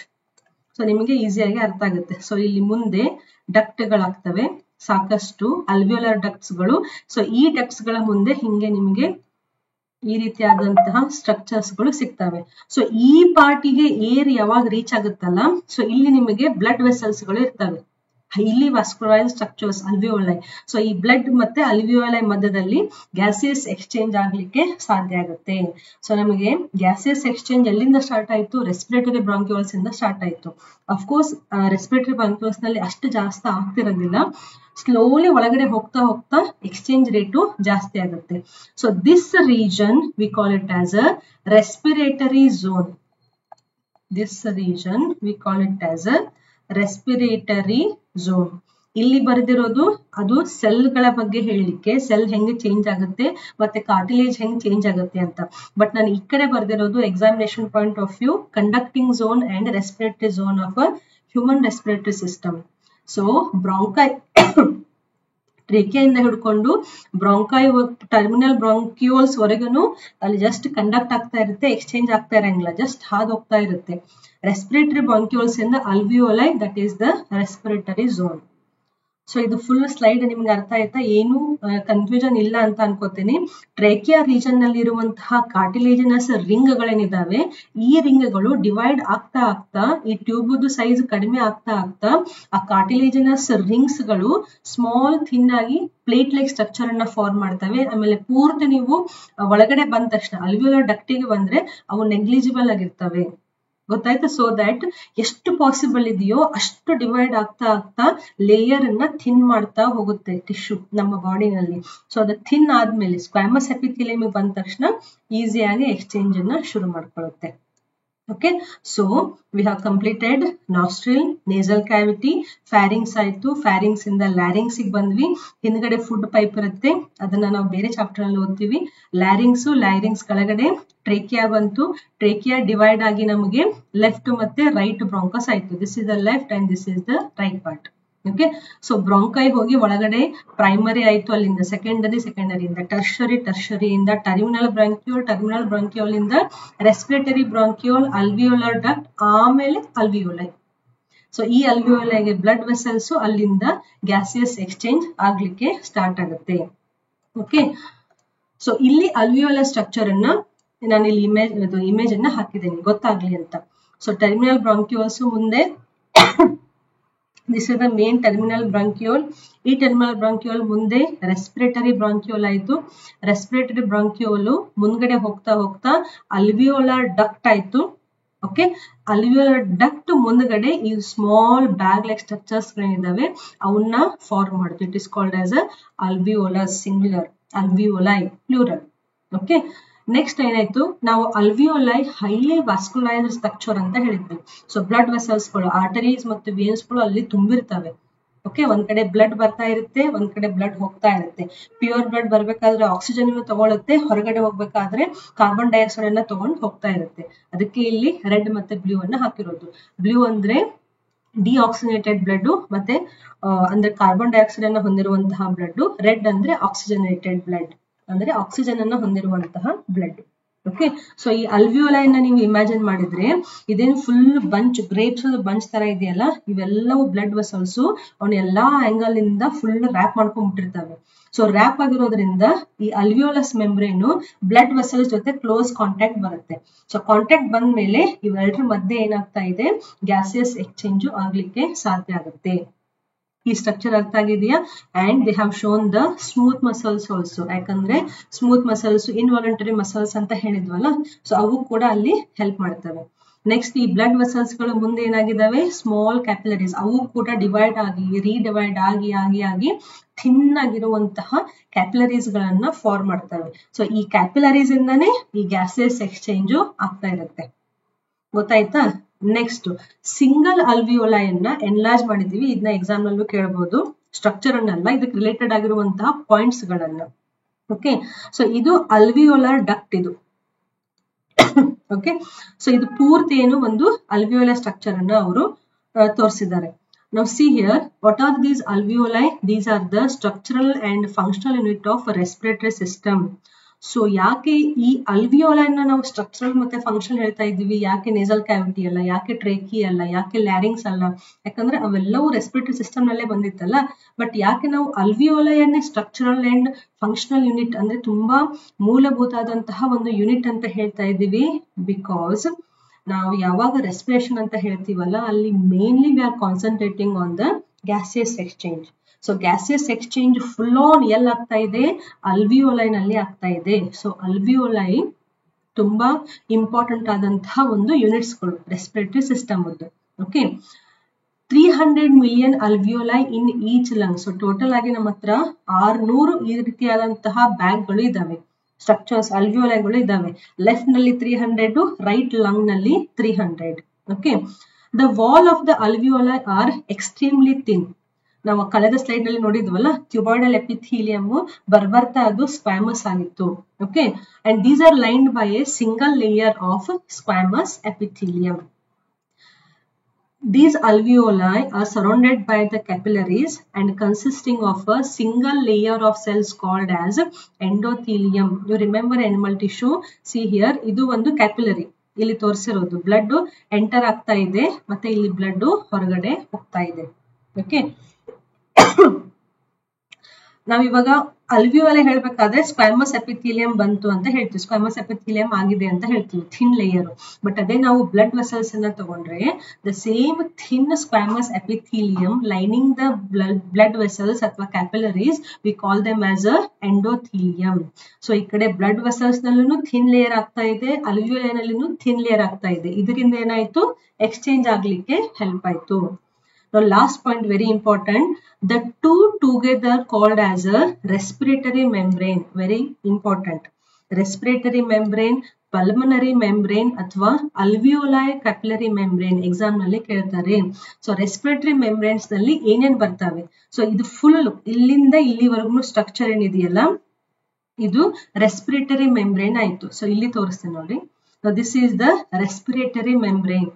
So ನಿಮಗೆ ಈಸಿಯಾಗಿ ಅರ್ಥ ಆಗುತ್ತೆ. ಸೊ ಇಲ್ಲಿ ಮುಂದೆ ಡಕ್ಟ್ ಗಳಾಗ್ತವೆ ಸಾಕಷ್ಟು, ಅಲ್ವಿಯೋಲರ್ ಡಕ್ಟ್ಸ್ ಗಳು. ಸೊ ಈ ಡಕ್ಟ್ಸ್ ಗಳ ಮುಂದೆ ಹಿಂಗೆ ನಿಮಗೆ ಈ ರೀತಿಯಾದಂತಹ ಸ್ಟ್ರಕ್ಚರ್ಸ್ ಗಳು ಸಿಗ್ತವೆ. ಸೊ ಈ ಪಾರ್ಟಿಗೆ ಏರ್ ಯಾವಾಗ ರೀಚ್ ಆಗುತ್ತಲ್ಲ, ಸೊ ಇಲ್ಲಿ ನಿಮಗೆ ಬ್ಲಡ್ ವೆಸಲ್ಸ್ ಗಳು ಇರ್ತವೆ, ಹೈಲಿ ವಾಸ್ಕುಲರೈಸ್ಡ್ ಸ್ಟ್ರಕ್ಚರ್ಸ್ ಅಲ್ವಿಯೋಲೈ. ಸೊ ಈ ಬ್ಲಡ್ ಮತ್ತೆ ಅಲ್ವಿಯೋಲೈ ಮಧ್ಯದಲ್ಲಿ ಗ್ಯಾಸಿಯಸ್ ಎಕ್ಸ್ಚೇಂಜ್ ಆಗ್ಲಿಕ್ಕೆ ಸಾಧ್ಯ ಆಗುತ್ತೆ. ಸೊ ನಮಗೆ ಗ್ಯಾಸಿಯಸ್ ಎಕ್ಸ್ಚೇಂಜ್ ಎಲ್ಲಿಂದ ಸ್ಟಾರ್ಟ್ ಆಯ್ತು? ರೆಸ್ಪಿರೇಟರಿ ಬ್ರಾಂಕ್ಯೂಲ್ಸ್ ಇಂದ ಸ್ಟಾರ್ಟ್ ಆಯ್ತು. ಅಫ್ಕೋರ್ಸ್ ರೆಸ್ಪಿರೇಟರಿ ಬ್ರಾಂಕ್ಯೂಲ್ಸ್ ನಲ್ಲಿ ಅಷ್ಟು ಜಾಸ್ತಿ ಆಗ್ತಿರೋದಿಲ್ಲ. ಸ್ಲೋಲಿ ಒಳಗಡೆ ಹೋಗ್ತಾ ಎಕ್ಸ್ಚೇಂಜ್ ರೇಟು ಜಾಸ್ತಿ ಆಗುತ್ತೆ. So this region V call it as a respiratory zone. This region V call it as a respiratory zone. ಇಲ್ಲಿ ಬರೆದಿರೋದು ಅದು ಸೆಲ್ ಗಳ ಬಗ್ಗೆ ಹೇಳಲಿಕ್ಕೆ, ಸೆಲ್ ಹೆಂಗೆ ಚೇಂಜ್ ಆಗುತ್ತೆ ಮತ್ತೆ ಕಾರ್ಟಿಲೇಜ್ ಹೆಂಗ್ ಚೇಂಜ್ ಆಗುತ್ತೆ ಅಂತ. ಬಟ್ ನಾನು ಈ ಕಡೆ ಬರೆದಿರೋದು examination point of view conducting zone and respiratory zone of a human respiratory system. So bronchi ಟ್ರೇಕಿಯಿಂದ ಹಿಡ್ಕೊಂಡು ಬ್ರಾಂಕೈ ಟರ್ಮಿನಲ್ ಬ್ರಾಂಕ್ಯೂಲ್ಸ್ ವರೆಗೂ ಅಲ್ಲಿ ಜಸ್ಟ್ ಕಂಡಕ್ಟ್ ಆಗ್ತಾ ಇರುತ್ತೆ, ಎಕ್ಸ್ಚೇಂಜ್ ಆಗ್ತಾ ಇರಂಗಿಲ್ಲ, ಜಸ್ಟ್ ಹಾದು ಹೋಗ್ತಾ ಇರುತ್ತೆ. ರೆಸ್ಪಿರೇಟರಿ ಬ್ರಾಂಕ್ಯೂಲ್ಸ್ ಇಂದ alveoli, that is the respiratory zone. So ಇದು ಫುಲ್ ಸ್ಲೈಡ್ ನಿಮ್ಗೆ ಅರ್ಥ ಆಯ್ತಾ, ಏನು ಕನ್ಫ್ಯೂಷನ್ ಇಲ್ಲ ಅಂತ ಅನ್ಕೋತೀನಿ. ಟ್ರೇಕಿಯಾ ರೀಜನ್ ನಲ್ಲಿ ಇರುವಂತಹ ಕಾರ್ಟಿಲೇಜಿನಸ್ ರಿಂಗ್ ಗಳೇನಿದಾವೆ, ಈ ರಿಂಗ್ಗಳು ಡಿವೈಡ್ ಆಗ್ತಾ ಆಗ್ತಾ ಈ ಟ್ಯೂಬ್ ಸೈಜ್ ಕಡಿಮೆ ಆಗ್ತಾ ಆಗ್ತಾ ಆ ಕಾರ್ಟಿಲೇಜಿನಸ್ ರಿಂಗ್ಸ್ ಗಳು ಸ್ಮಾಲ್ ಥಿನ್ ಆಗಿ ಪ್ಲೇಟ್ ಲೈಕ್ ಸ್ಟ್ರಕ್ಚರ್ ಅನ್ನ ಫಾರ್ಮ್ ಮಾಡ್ತವೆ. ಆಮೇಲೆ ಪೂರ್ತಿ ನೀವು ಒಳಗಡೆ ಬಂದ ತಕ್ಷಣ ಅಲ್ವಿಯೋಲರ್ ಡಕ್ಟಿಗೆ ಬಂದ್ರೆ ಅವು ನೆಗ್ಲಿಜಿಬಲ್ ಆಗಿರ್ತವೆ, ಗೊತ್ತಾಯ್ತಾ. ಸೊ ದಟ್ ಎಷ್ಟು ಪಾಸಿಬಲ್ ಇದೆಯೋ ಅಷ್ಟು ಡಿವೈಡ್ ಆಗ್ತಾ ಆಗ್ತಾ ಲೇಯರ್ ಅನ್ನ ಥಿನ್ ಮಾಡ್ತಾ ಹೋಗುತ್ತೆ ಟಿಶ್ಯೂ ನಮ್ಮ ಬಾಡಿನಲ್ಲಿ. ಸೊ ಅದು ಥಿನ್ ಆದ್ಮೇಲೆ ಸ್ಕ್ವಾಮಸ್ ಎಪಿಥೆಲಿಯಂ ಬಂದ ತಕ್ಷಣ ಈಸಿಯಾಗಿ ಎಕ್ಸ್ಚೇಂಜ್ ಅನ್ನ ಶುರು ಮಾಡ್ಕೊಳ್ಳುತ್ತೆ. Okay, so we have completed nostril, nasal cavity, pharynx ಆಯ್ತು. pharynx ಇಂದ larynx ಗೆ ಬಂದ್ವಿ. ಹಿಂದ್ಗಡೆ ಫುಡ್ ಪೈಪ್ ಇರುತ್ತೆ, ಅದನ್ನ ನಾವು ಬೇರೆ ಚಾಪ್ಟರ್ ಅಲ್ಲಿ ಓದ್ತೀವಿ. larynx ಕೆಳಗಡೆ ಟ್ರೇಕಿಯಾ ಬಂತು. ಟ್ರೇಕಿಯಾ ಡಿವೈಡ್ ಆಗಿ ನಮಗೆ ಲೆಫ್ಟ್ ಮತ್ತೆ ರೈಟ್ ಬ್ರಾಂಕಸ್ ಆಯ್ತು. This is the left and this is the right part. Okay, so bronchi ಹೋಗಿ ಒಳಗಡೆ ಪ್ರೈಮರಿ ಆಯ್ತು, ಅಲ್ಲಿಂದ ಸೆಕೆಂಡರಿ ಇಂದ ಟರ್ಷರಿ ಇಂದ ಟರ್ಮಿನಲ್ ಬ್ರಾಂಕ್ಯೂಲ್ ಇಂದ ರೆಸ್ಪಿರೇಟರಿ ಬ್ರಾಂಕ್ಯೂಲ್, ಅಲ್ವಿಯೋಲರ್ ಡಕ್ಟ್, ಆಮೇಲೆ ಅಲ್ವಿಯೋಲೈ. ಸೊ ಈ ಅಲ್ವಿಯೋಲೈಗೆ ಬ್ಲಡ್ ವೆಸಲ್ಸ್, ಅಲ್ಲಿಂದ ಗ್ಯಾಸಿಯಸ್ ಎಕ್ಸ್ಚೇಂಜ್ ಆಗ್ಲಿಕ್ಕೆ ಸ್ಟಾರ್ಟ್ ಆಗುತ್ತೆ. ಓಕೆ, ಸೊ ಇಲ್ಲಿ ಅಲ್ವಿಯೋಲರ್ ಸ್ಟ್ರಕ್ಚರ್ ಅನ್ನ ನಾನು ಇಲ್ಲಿ ಇಮೇಜ್ ಅನ್ನ ಹಾಕಿದ್ದೇನೆ ಗೊತ್ತಾಗ್ಲಿ ಅಂತ. ಸೊ ಟರ್ಮಿನಲ್ ಬ್ರಾಂಕ್ಯೂಲ್ಸ್ ಮುಂದೆ this is the main terminal bronchiole. ಈ ಟರ್ಮಿನಲ್ ಬ್ರಾಂಕ್ಯೂಲ್ ಮುಂದೆ ರೆಸ್ಪಿರೇಟರಿ ಬ್ರಾಂಕ್ಯೂಲ್ ಆಯ್ತು. ರೆಸ್ಪಿರೇಟರಿ ಬ್ರಾಂಕ್ಯೂಲ್ ಮುಂದ್ಗಡೆ ಹೋಗ್ತಾ ಹೋಗ್ತಾ ಅಲ್ವಿಯೋಲರ್ ಡಕ್ಟ್ ಆಯ್ತು. ಓಕೆ, ಅಲ್ವಿಯೋಲರ್ ಡಕ್ಟ್ ಮುಂದ್ಗಡೆ ಈ ಸ್ಮಾಲ್ ಬ್ಯಾಗ್ ಲೈಕ್ ಸ್ಟ್ರಕ್ಚರ್ಸ್ ಗಳಿದಾವೆ, ಅವನ್ನ ಫಾರ್ಮ್ ಮಾಡುತ್ತೆ. It is called as alveolus singular, alveoli plural. Okay, next ಏನಾಯ್ತು, ನಾವು ಅಲ್ವಿಯೋಲೈ ಹೈಲಿ ವಾಸ್ಕುಲೈಸ್ಡ್ ಸ್ಟ್ರಕ್ಚರ್ ಅಂತ ಹೇಳಿದ್ವಿ. ಸೊ ಬ್ಲಡ್ ವೆಸಲ್ಸ್ ಗಳು, ಆರ್ಟರೀಸ್ ಮತ್ತು ವೇನ್ಸ್ ಗಳು ಅಲ್ಲಿ ತುಂಬಿರ್ತವೆ. ಓಕೆ, ಒಂದ್ ಕಡೆ ಬ್ಲಡ್ ಬರ್ತಾ ಇರುತ್ತೆ, ಒಂದ್ ಕಡೆ ಬ್ಲಡ್ ಹೋಗ್ತಾ ಇರುತ್ತೆ. ಪ್ಯೂರ್ ಬ್ಲಡ್ ಬರ್ಬೇಕಾದ್ರೆ ಆಕ್ಸಿಜನ್ ತಗೊಳುತ್ತೆ, ಹೊರಗಡೆ ಹೋಗ್ಬೇಕಾದ್ರೆ ಕಾರ್ಬನ್ ಡೈಆಕ್ಸೈಡ್ ಅನ್ನ ತಗೊಂಡು ಹೋಗ್ತಾ ಇರುತ್ತೆ. ಅದಕ್ಕೆ ಇಲ್ಲಿ ರೆಡ್ ಮತ್ತೆ ಬ್ಲೂ ಅನ್ನ ಹಾಕಿರೋದು. ಬ್ಲೂ ಅಂದ್ರೆ ಡಿಆಕ್ಸಿನೇಟೆಡ್ ಬ್ಲಡ್, ಮತ್ತೆ ಅಂದ್ರೆ ಕಾರ್ಬನ್ ಡೈಆಕ್ಸೈಡ್ ಅನ್ನ ಹೊಂದಿರುವಂತಹ ಬ್ಲಡ್. ರೆಡ್ ಅಂದ್ರೆ ಆಕ್ಸಿಜನೇಟೆಡ್ ಬ್ಲಡ್, ಅಂದ್ರೆ ಆಕ್ಸಿಜನ್ ಅನ್ನ ಹೊಂದಿರುವಂತಹ ಬ್ಲಡ್. ಓಕೆ, ಸೊ ಈ ಅಲ್ವಿಯೋಲೈನ್ ನೀವು ಇಮ್ಯಾಜಿನ್ ಮಾಡಿದ್ರೆ ಇದೇನು ಫುಲ್ ಬಂಚ್, ಗ್ರೇಪ್ಸ್ ಬಂಚ್ ತರ ಇದೆಯಲ್ಲ, ಇವೆಲ್ಲವೂ ಬ್ಲಡ್ ವೆಸಲ್ಸ್ ಅವನ್ ಎಲ್ಲಾ ಆಂಗಲ್ ಇಂದ ಫುಲ್ ರ್ಯಾಪ್ ಮಾಡ್ಕೊಂಡ್ಬಿಟ್ಟಿರ್ತವೆ. ಸೊ ರ್ಯಾಪ್ ಆಗಿರೋದ್ರಿಂದ ಈ ಅಲ್ವಿಯೋಲಸ್ ಮೆಂಬ್ರೇನು ಬ್ಲಡ್ ವೆಸಲ್ಸ್ ಜೊತೆ ಕ್ಲೋಸ್ ಕಾಂಟ್ಯಾಕ್ಟ್ ಬರುತ್ತೆ. ಸೊ ಕಾಂಟ್ಯಾಕ್ಟ್ ಬಂದ ಮೇಲೆ ಇವೆರಡರ ಮಧ್ಯೆ ಏನಾಗ್ತಾ ಇದೆ, ಗ್ಯಾಸಿಯಸ್ ಎಕ್ಸ್ಚೇಂಜ್ ಆಗ್ಲಿಕ್ಕೆ ಸಾಧ್ಯ ಆಗುತ್ತೆ. ಈ ಸ್ಟ್ರಕ್ಚರ್ ಅರ್ಥ ಆಗಿದೆಯಾ? And they have shown the smooth muscles also. ಯಾಕಂದ್ರೆ ಸ್ಮೂತ್ ಮಸಲ್ಸ್ ಇನ್ವಾಲಂಟರಿ ಮಸಲ್ಸ್ ಅಂತ ಹೇಳಿದ್ವಲ್ಲ, ಸೊ ಅವು ಕೂಡ ಅಲ್ಲಿ ಹೆಲ್ಪ್ ಮಾಡ್ತವೆ. ನೆಕ್ಸ್ಟ್ ಈ ಬ್ಲಡ್ ವೆಸಲ್ಸ್ ಗಳು ಮುಂದೆ ಏನಾಗಿದ್ದಾವೆ, ಸ್ಮಾಲ್ ಕ್ಯಾಪಿಲರೀಸ್, ಅವು ಕೂಡ ಡಿವೈಡ್ ಆಗಿ ರೀಡಿವೈಡ್ ಆಗಿ ಥಿನ್ ಆಗಿರುವಂತಹ ಕ್ಯಾಪಿಲರೀಸ್ ಗಳನ್ನ ಫಾರ್ಮ್ ಮಾಡ್ತವೆ. ಸೊ ಈ ಕ್ಯಾಪಿಲರೀಸ್ ಇಂದಾನೇ ಈ ಗ್ಯಾಸಿಯಸ್ ಎಕ್ಸ್ಚೇಂಜ್ ಆಗ್ತಾ ಇರುತ್ತೆ. ಗೊತ್ತಾಯ್ತಾ? ನೆಕ್ಸ್ಟ್ ಸಿಂಗಲ್ ಅಲ್ವಿಯೋಲೈನ್ನ ಎನ್ಲಾರ್ಜ್ ಮಾಡಿದೀವಿ. ಇದನ್ನ ಎಕ್ಸಾಮ್ ನಲ್ಲೂ ಕೇಳಬಹುದು. ಸ್ಟ್ರಕ್ಚರ್ ಅನ್ನಲ್ಲ, ಇದಕ್ಕೆ ರಿಲೇಟೆಡ್ ಆಗಿರುವಂತಹ ಪಾಯಿಂಟ್ಸ್ ಗಳನ್ನ. ಓಕೆ, ಸೊ ಇದು ಅಲ್ವಿಯೋಲರ್ ಡಕ್ಟ್ ಇದು. ಓಕೆ, ಸೊ ಇದು ಪೂರ್ತಿ ಏನು ಒಂದು ಅಲ್ವಿಯೋಲರ್ ಸ್ಟ್ರಕ್ಚರ್ ಅನ್ನ ಅವರು ತೋರಿಸಿದ್ದಾರೆ. Now see here, what are these alveoli? These are the structural and functional unit of respiratory system. So ಯಾಕೆ ಈ ಅಲ್ವಿಯೋಲೈನ್ನ ನಾವು ಸ್ಟ್ರಕ್ಚರಲ್ ಮತ್ತೆ ಫಂಕ್ಷನ್ ಹೇಳ್ತಾ ಇದ್ದೀವಿ, ಯಾಕೆ ನೇಸಲ್ ಕ್ಯಾವಿಟಿ ಅಲ್ಲ, ಯಾಕೆ ಟ್ರೇಕಿ ಅಲ್ಲ, ಯಾಕೆ ಲ್ಯಾರಿಂಗ್ಸ್ ಅಲ್ಲ? ಯಾಕಂದ್ರೆ ಅವೆಲ್ಲವೂ ರೆಸ್ಪಿರೇಟರಿ ಸಿಸ್ಟಮ್ ನಲ್ಲೇ ಬಂದಿತ್ತಲ್ಲ. ಬಟ್ ಯಾಕೆ ನಾವು ಅಲ್ವಿಯೋಲೈನ್ನೇ ಸ್ಟ್ರಕ್ಚರಲ್ ಅಂಡ್ ಫಂಕ್ಷನಲ್ ಯೂನಿಟ್ ಅಂದ್ರೆ ತುಂಬಾ ಮೂಲಭೂತವಾದಂತಹ ಒಂದು ಯೂನಿಟ್ ಅಂತ ಹೇಳ್ತಾ ಇದ್ದೀವಿ? ಬಿಕಾಸ್ ನಾವು ಯಾವಾಗ ರೆಸ್ಪಿರೇಷನ್ ಅಂತ ಹೇಳ್ತೀವಲ್ಲ, ಅಲ್ಲಿ mainly we are concentrating on the gaseous exchange. So gaseous exchange full on ಎಲ್ಲಿ ಆಗ್ತಾ ಇದೆ, ಅಲ್ವಿಯೋಲೈನ್ ಅಲ್ಲಿ ಆಗ್ತಾ ಇದೆ. ಸೊ ಅಲ್ವಿಯೋಲೈ ತುಂಬಾ ಇಂಪಾರ್ಟೆಂಟ್ ಆದಂತಹ ಒಂದು ಯೂನಿಟ್ಸ್ಗಳು ರೆಸ್ಪಿರೇಟರಿ ಸಿಸ್ಟಮ್ ಅದು. Okay, 300 million alveoli in each lung. So total ಆಗಿ ನಮ್ಮ ಹತ್ರ 600 ಈ ರೀತಿಯಾದಂತಹ ಬ್ಯಾಗ್ಗಳು ಇದಾವೆ, ಸ್ಟ್ರಕ್ಚರ್ಸ್ ಅಲ್ವಿಯೋಲೈಗಳು ಇದಾವೆ. ಲೆಫ್ಟ್ ನಲ್ಲಿ 300, ರೈಟ್ ಲಂಗ್ ನಲ್ಲಿ 300. Okay, the wall of the alveoli are extremely thin. ನಾವು ಕಳೆದ ಸ್ಲೈಡ್ ನಲ್ಲಿ ನೋಡಿದ್ವಲ್ಲ, ಕ್ಯೂಬಾಯ್ಡಲ್ ಎಪಿಥೀಲಿಯಂ ಬರ್ಬರ್ತಾ ಅದು ಸ್ಕ್ವಾಮಸ್ ಆಗಿತ್ತು. Okay, and these are lined by A single layer of squamous epithelium. These alveoli are surrounded by the capillaries and consisting of a single layer of cells called as endothelium. You remember animal tissue? See here, idu ಒಂದು capillary. ಇಲ್ಲಿ ತೋರಿಸಿರೋದು ಬ್ಲಡ್ ಎಂಟರ್ ಆಗ್ತಾ ಇದೆ, ಮತ್ತೆ ಇಲ್ಲಿ ಬ್ಲಡ್ ಹೊರಗಡೆ ಹೋಗ್ತಾ ಇದೆ. ಓಕೆ, ನಾವಿವಾಗ ಅಲ್ವಿಯೋಲೆ ಹೇಳ್ಬೇಕಾದ್ರೆ ಸ್ಕ್ವಾಮಸ್ ಎಪಿಥೀಲಿಯಂ ಬಂತು ಅಂತ ಹೇಳ್ತೀವಿ, ಸ್ಕ್ವಾಮಸ್ ಎಪಿಥೀಲಿಯಂ ಆಗಿದೆ ಅಂತ ಹೇಳ್ತೀವಿ, ಥಿನ್ ಲೇಯರ್. ಬಟ್ ಅದೇ ನಾವು ಬ್ಲಡ್ ವೆಸಲ್ಸ್ ಅನ್ನ ತಗೊಂಡ್ರೆ the same thin squamous epithelium lining the blood vessels ಅಥವಾ capillaries we call them as a endothelium. So ಈ ಕಡೆ ಬ್ಲಡ್ ವೆಸಲ್ಸ್ ನಲ್ಲೂ ಥಿನ್ ಲೇಯರ್ ಆಗ್ತಾ ಇದೆ, ಅಲ್ವಿಯೋಲೆ ನಲ್ಲೂ ಥಿನ್ ಲೇಯರ್ ಆಗ್ತಾ ಇದೆ. ಇದರಿಂದ ಏನಾಯ್ತು, ಎಕ್ಸ್ಚೇಂಜ್ ಆಗ್ಲಿಕ್ಕೆ ಹೆಲ್ಪ್ ಆಯ್ತು. Now last point, very important, the two together called as a respiratory membrane, very important. Respiratory membrane, pulmonary membrane ಅಥವಾ alveoli capillary membrane exam ನಲ್ಲಿ ಕೇಳ್ತಾರೆ. ಸೊ respiratory membranes ನಲ್ಲಿ ಏನೇನ್ ಬರ್ತವೆ, ಸೊ ಇದು ಫುಲ್ ಇಲ್ಲಿಂದ ಇಲ್ಲಿವರೆಗೂ ಸ್ಟ್ರಕ್ಚರ್ ಏನಿದೆಯಲ್ಲ ಇದು respiratory membrane ಆಯ್ತು. ಸೊ ಇಲ್ಲಿ ತೋರಿಸ್ತೇನೆ ನೋಡಿ. Now this is the respiratory membrane.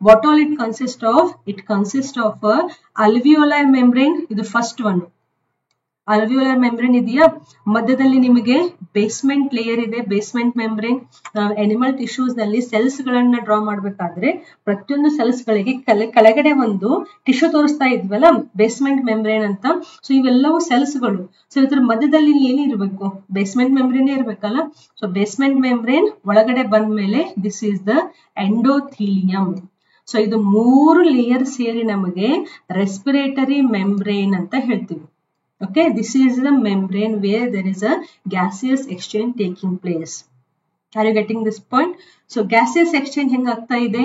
What all it consists of? It consists of a alveolar membrane. ಇದು ಫಸ್ಟ್ ಒನ್. alveolar membrane ಇದೆಯಾ, ಮಧ್ಯದಲ್ಲಿ ನಿಮಗೆ ಬೇಸ್ಮೆಂಟ್ ಲೇಯರ್ ಇದೆ, ಬೇಸ್ಮೆಂಟ್ ಮೆಂಬ್ರೇನ್. ಅನಿಮಲ್ ಟಿಶ್ಯೂಸ್ ನಲ್ಲಿ ಸೆಲ್ಸ್ ಗಳನ್ನ ಡ್ರಾ ಮಾಡ್ಬೇಕಾದ್ರೆ ಪ್ರತಿಯೊಂದು ಸೆಲ್ಸ್ ಗಳಿಗೆ ಕೆಳಗಡೆ ಒಂದು ಟಿಶ್ಯೂ ತೋರಿಸ್ತಾ ಇದ್ವಲ್ಲ, ಬೇಸ್ಮೆಂಟ್ ಮೆಂಬ್ರೇನ್ ಅಂತ. ಸೊ ಇವೆಲ್ಲವೂ ಸೆಲ್ಸ್ ಗಳು. ಸೊ ಇದ್ರ ಮಧ್ಯದಲ್ಲಿ ಏನೇ ಇರಬೇಕು, ಬೇಸ್ಮೆಂಟ್ ಮೆಂಬ್ರೇನ್ ಇರ್ಬೇಕಲ್ಲ. ಸೊ ಬೇಸ್ಮೆಂಟ್ ಮೆಂಬ್ರೇನ್ ಒಳಗಡೆ ಬಂದ್ಮೇಲೆ this is the endothelium. So ಇದು ಮೂರು ಲೇಯರ್ ಸೇರಿ ನಮಗೆ ರೆಸ್ಪಿರೇಟರಿ ಮೆಂಬ್ರೇನ್ ಅಂತ ಹೇಳ್ತೀವಿ. Okay, this is the membrane where there is a gaseous exchange taking place. Are you getting this point? So gaseous exchange ಹೆಂಗಾಗ್ತಾ ಇದೆ,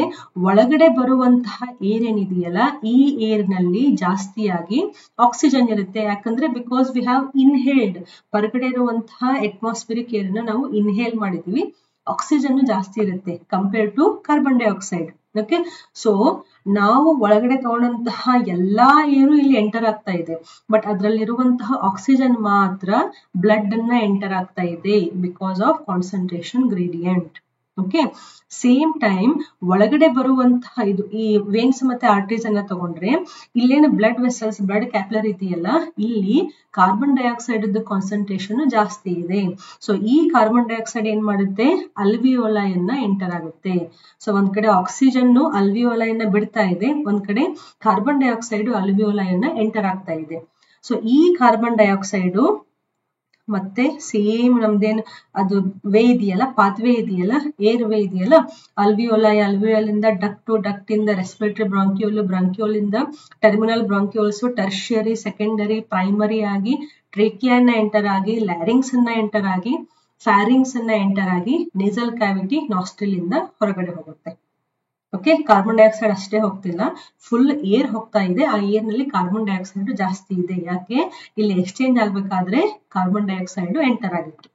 ಒಳಗಡೆ ಬರುವಂತಹ ಏರ್ ಏನಿದೆಯಲ್ಲ ಈ ಏರ್ ನಲ್ಲಿ ಜಾಸ್ತಿಯಾಗಿ ಆಕ್ಸಿಜನ್ ಇರುತ್ತೆ. ಯಾಕಂದ್ರೆ ಬಿಕಾಸ್ ವಿ ಹ್ಯಾವ್ ಇನ್ಹೇಲ್ಡ್, ಹೊರಗಡೆ ಇರುವಂತಹ ಅಟ್ಮಾಸ್ಫಿರಿಕ್ ಏರ್ ನ ನಾವು ಇನ್ಹೇಲ್ ಮಾಡಿದೀವಿ, ಆಕ್ಸಿಜನ್ ಜಾಸ್ತಿ ಇರುತ್ತೆ compare to carbon dioxide. Okay, so ನಾವು ಒಳಗಡೆ ತಗೊಂಡಂತಹ ಎಲ್ಲಾ ಏರು ಇಲ್ಲಿ ಎಂಟರ್ ಆಗ್ತಾ ಇದೆ, ಬಟ್ ಅದರಲ್ಲಿರುವಂತಹ ಆಕ್ಸಿಜನ್ ಮಾತ್ರ ಬ್ಲಡ್ ಅನ್ನ ಎಂಟರ್ ಆಗ್ತಾ ಇದೆ because of concentration gradient. Okay, same time ಒಳಗಡೆ ಬರುವಂತಹ ಇದು ಈ ವೇನ್ಸ್ ಮತ್ತೆ ಆರ್ಟರೀಸ್ ಅನ್ನ ತಗೊಂಡ್ರೆ ಇಲ್ಲೇನು ಬ್ಲಡ್ ವೆಸಲ್ಸ್, ಬ್ಲಡ್ ಕ್ಯಾಪಿಲರಿ ಇದೆಯಲ್ಲ, ಇಲ್ಲಿ ಕಾರ್ಬನ್ ಡೈಆಕ್ಸೈಡ್ ಕಾನ್ಸಂಟ್ರೇಷನ್ ಜಾಸ್ತಿ ಇದೆ. ಸೊ ಈ ಕಾರ್ಬನ್ ಡೈಆಕ್ಸೈಡ್ ಏನ್ ಮಾಡುತ್ತೆ, ಅಲ್ವಿಯೋಲೈಯನ್ನ ಎಂಟರ್ ಆಗುತ್ತೆ. ಸೊ ಒಂದ್ ಕಡೆ ಆಕ್ಸಿಜನ್ ಅಲ್ವಿಯೋಲೈಯನ್ನ ಬಿಡ್ತಾ ಇದೆ, ಒಂದ್ ಕಡೆ ಕಾರ್ಬನ್ ಡೈಆಕ್ಸೈಡ್ ಅಲ್ವಿಯೋಲೈಯನ್ನ ಎಂಟರ್ ಆಗ್ತಾ ಇದೆ. ಸೊ ಈ ಕಾರ್ಬನ್ ಡೈಆಕ್ಸೈಡ್ ಮತ್ತೆ ಸೇಮ್ ನಮ್ದೇನು ಅದು ವೇ ಇದೆಯಲ್ಲ, ಪಾತ್ವೇ ಇದೆಯಲ್ಲ, ಏರ್ ವೇ ಇದೆಯಲ್ಲ, ಅಲ್ವಿಯೋಲ್ ಇಂದ ಡಕ್ಟ್ ಟು ಡಕ್ಟ್ ಇಂದ ರೆಸ್ಪಿರೇಟರಿ ಬ್ರಾಂಕ್ಯೂಲ್, ಬ್ರಾಂಕ್ಯೂಲ್ ಇಂದ terminal bronchioles, tertiary, secondary, primary ಆಗಿ ಟ್ರೇಕಿಯಾನ ಎಂಟರ್ ಆಗಿ, ಲ್ಯಾರಿಂಗ್ಸ್ ಅನ್ನ ಎಂಟರ್ ಆಗಿ, ಫ್ಯಾರಿಂಗ್ಸ್ ಅನ್ನ ಎಂಟರ್ ಆಗಿ, ನೇಸಲ್ ಕ್ಯಾವಿಟಿ, ನಾಸ್ಟ್ರಿಲ್ ಇಂದ ಹೊರಗಡೆ ಹೋಗುತ್ತೆ. ಓಕೆ, ಕಾರ್ಬನ್ ಡೈಆಕ್ಸೈಡ್ ಅಷ್ಟೇ ಹೋಗ್ತಿಲ್ಲ, ಫುಲ್ ಏರ್ ಹೋಗ್ತಾ ಇದೆ. ಆ ಏರ್ ನಲ್ಲಿ ಕಾರ್ಬನ್ ಡೈಆಕ್ಸೈಡ್ ಜಾಸ್ತಿ ಇದೆ. ಯಾಕೆ, ಇಲ್ಲಿ ಎಕ್ಸ್ಚೇಂಜ್ ಆಗ್ಬೇಕಾದ್ರೆ ಕಾರ್ಬನ್ ಡೈಆಕ್ಸೈಡ್ ಎಂಟರ್ ಆಗಿತ್ತು.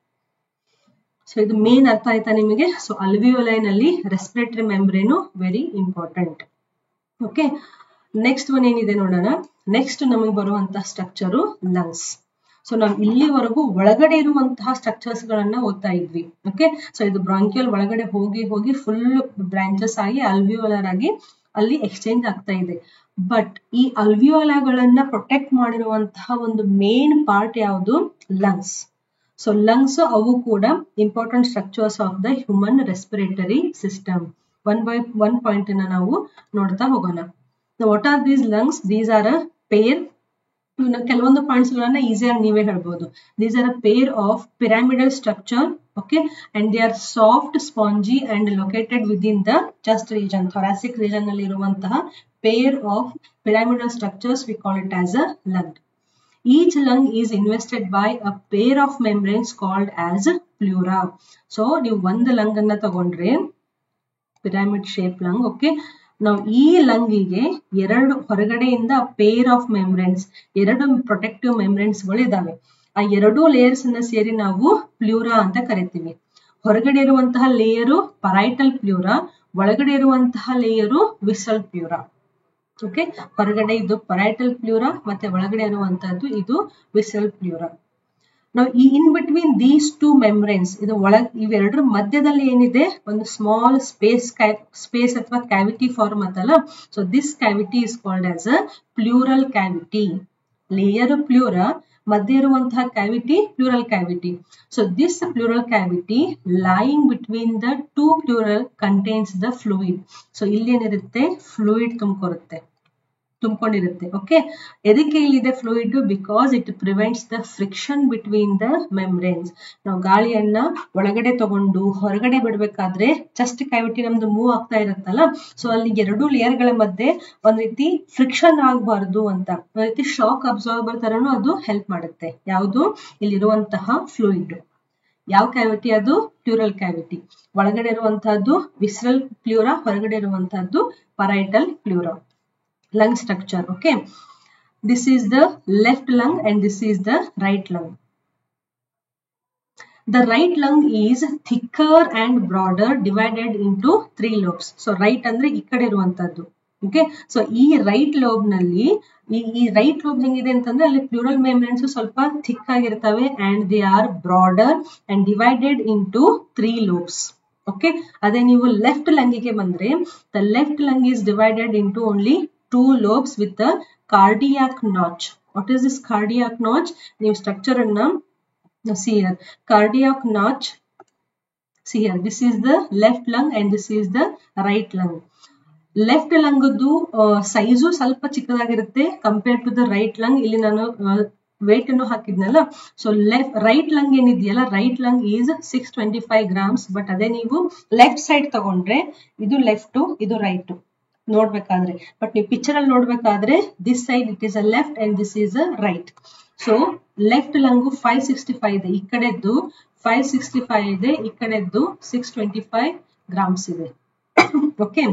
ಸೊ ಇದು ಮೇನ್ ಅರ್ಥ ಆಯ್ತಾ ನಿಮಗೆ? ಸೊ ಅಲ್ವಿಯೋಲೈ ನಲ್ಲಿ respiratory membrane very important. Okay, next one ಏನಿದೆ ನೋಡೋಣ. ನೆಕ್ಸ್ಟ್ ನಮಗೆ ಬರುವಂತಹ ಸ್ಟ್ರಕ್ಚರು ಲಂಗ್ಸ್. ಸೊ ನಾವು ಇಲ್ಲಿವರೆಗೂ ಒಳಗಡೆ ಇರುವಂತಹ ಸ್ಟ್ರಕ್ಚರ್ಸ್ ಗಳನ್ನ ಓದ್ತಾ ಇದ್ವಿ. ಓಕೆ, ಸೊ ಇದು ಬ್ರಾಂಕ್ಯೂಲ್ ಒಳಗಡೆ ಹೋಗಿ ಹೋಗಿ ಫುಲ್ ಬ್ರಾಂಚಸ್ ಆಗಿ ಅಲ್ವಿಯೋಲರ್ ಆಗಿ ಅಲ್ಲಿ ಎಕ್ಸ್ಚೇಂಜ್ ಆಗ್ತಾ ಇದೆ. ಬಟ್ ಈ ಅಲ್ವಿಯೋಲಗಳನ್ನ ಪ್ರೊಟೆಕ್ಟ್ ಮಾಡಿರುವಂತಹ ಒಂದು ಮೇನ್ ಪಾರ್ಟ್ ಯಾವುದು, ಲಂಗ್ಸ್. ಸೊ ಲಂಗ್ಸ್ ಅವು ಕೂಡ important structures of the human respiratory system. One by one point ಅನ್ನ ನಾವು ನೋಡ್ತಾ ಹೋಗೋಣ. What are these lungs? These are a pair. ಕೆಲವೊಂದು ಪಾಯಿಂಟ್ಸ್ ಗಳನ್ನ ಈಸಿಯಾಗಿ ನೀವೇ ಹೇಳ್ಬೋದು. These are a pair of pyramidal structure. Okay, and they are soft, spongy and located within the chest region, thoracic region ನಲ್ಲಿ ಇರುವಂತಹ pair of pyramidal structures we call it as a lung. Each lung is invested by a pair of membranes called as pleura. So ನೀವು ಒಂದು ಲಂಗ್ ಅನ್ನ ತಗೊಂಡ್ರೆ ಪಿರಾಮಿಡ್ ಶೇಪ್ ಲಂಗ್. ಓಕೆ, ನಾವು ಈ ಲಂಗಿಗೆ ಎರಡು ಹೊರಗಡೆಯಿಂದ ಪೇರ್ ಆಫ್ ಮೆಂಬ್ರೇನ್ಸ್, ಎರಡು ಪ್ರೊಟೆಕ್ಟಿವ್ ಮೆಂಬ್ರೇನ್ಸ್ ಗಳು ಇದಾವೆ. ಆ ಎರಡೂ ಲೇಯರ್ಸ್ ಅನ್ನ ಸೇರಿ ನಾವು ಪ್ಲ್ಯೂರಾ ಅಂತ ಕರಿತೀವಿ. ಹೊರಗಡೆ ಇರುವಂತಹ ಲೇಯರು ಪರೈಟಲ್ ಪ್ಲ್ಯೂರಾ, ಒಳಗಡೆ ಇರುವಂತಹ ಲೇಯರು ವಿಸಲ್ ಪ್ಲ್ಯೂರಾ. ಓಕೆ, ಹೊರಗಡೆ ಇದು ಪರೈಟಲ್ ಪ್ಲ್ಯೂರಾ ಮತ್ತೆ ಒಳಗಡೆ ಇರುವಂತಹದ್ದು ಇದು ವಿಸಲ್ ಪ್ಲ್ಯೂರಾ. ನಾವು ಈ in between these two membranes, ಇದು ಇವೆರಡರ ಮಧ್ಯದಲ್ಲಿ ಏನಿದೆ, ಒಂದು ಸ್ಮಾಲ್ ಸ್ಪೇಸ್ ಅಥವಾ ಕ್ಯಾವಿಟಿ ಫಾರ್ಮ್ ಅಂತಲ್ಲ. So this cavity is called as a pleural cavity. Layer pleura, ಮಧ್ಯೆ ಇರುವಂತಹ cavity pleural cavity. So this pleural cavity lying between the two pleural contains the fluid. So ಇಲ್ಲಿ ಏನಿರುತ್ತೆ, ಫ್ಲೂಯಿಡ್ ತುಂಬಿಕೊರುತ್ತೆ. ತುಂಬಿಕೊಂಡಿರುತ್ತೆ. ಓಕೆ, ಎದಕ್ಕೆ ಇಲ್ಲಿದೆ fluid? Because it prevents the friction between the membranes. ನಾವು ಗಾಳಿಯನ್ನ ಒಳಗಡೆ ತಗೊಂಡು ಹೊರಗಡೆ ಬಿಡ್ಬೇಕಾದ್ರೆ ಚೆಸ್ಟ್ ಕ್ಯಾವಿಟಿ ನಮ್ದು ಮೂವ್ ಆಗ್ತಾ ಇರುತ್ತಲ್ಲ, ಸೊ ಅಲ್ಲಿ ಎರಡು ಲೇಯರ್ ಗಳ ಮಧ್ಯೆ ಒಂದ್ ರೀತಿ ಫ್ರಿಕ್ಷನ್ ಆಗಬಾರ್ದು ಅಂತ, ಒಂದ್ ರೀತಿ ಶಾಕ್ ಅಬ್ಸಾರ್ಬರ್ ತರನು ಅದು ಹೆಲ್ಪ್ ಮಾಡುತ್ತೆ. ಯಾವುದು? ಇಲ್ಲಿರುವಂತಹ ಫ್ಲೂಯಿಡ್. ಯಾವ ಕ್ಯಾವಿಟಿ ಅದು? Plural cavity. ಒಳಗಡೆ ಇರುವಂತಹದ್ದು ವಿಸ್ರಲ್ ಪ್ಲೂರಾ, ಹೊರಗಡೆ ಇರುವಂತಹದ್ದು ಪರೈಟಲ್ ಪ್ಲೂರಾ. Lung structure. Okay, this is the left lung and this is the right lung. The right lung is thicker and broader, divided into 3 lobes. So right andre ikkade iruvanthaddu. Okay, so ee right lobe nalli ee right lobe hengide antandre alli pleural membranes ಸ್ವಲ್ಪ thick ಆಗಿರ್ತವೆ and they are broader and divided into 3 lobes. Okay, ಅದೇ ನೀವು left lung ಗೆ ಬಂದ್ರೆ the left lung is divided into only 2 lobes with the cardiac notch. What is this cardiac notch? New structure anna see here, cardiac notch. See here, this is the left lung and this is the right lung. Left lung ದು ಸೈಜು ಸ್ವಲ್ಪ ಚಿಕ್ಕದಾಗಿರುತ್ತೆ compare to the right lung. ಇಲ್ಲಿ ನಾನು ವೇಟ್ ಅನ್ನು ಹಾಕಿದ್ನಲ್ಲ, ಸೊ ರೈಟ್ ಲಂಗ್ ಏನಿದೆಯಲ್ಲ, right lung is 625 grams. But ಅದೇ ನೀವು ಲೆಫ್ಟ್ ಸೈಡ್ ತಗೊಂಡ್ರೆ ಇದು ಲೆಫ್ಟ್, ಇದು ರೈಟ್ ನೋಡ್ಬೇಕಾದ್ರೆ. ಬಟ್ ನೀವು ಪಿಕ್ಚರ್ ಅಲ್ಲಿ ನೋಡ್ಬೇಕಾದ್ರೆ this side it is a left and this is a right. So left lung 565 ಇದೆ, ಈ ಕಡೆದ್ದು 565 ಇದೆ, ಈ ಕಡೆದ್ದು 625 grams ಇದೆ. ಓಕೆ,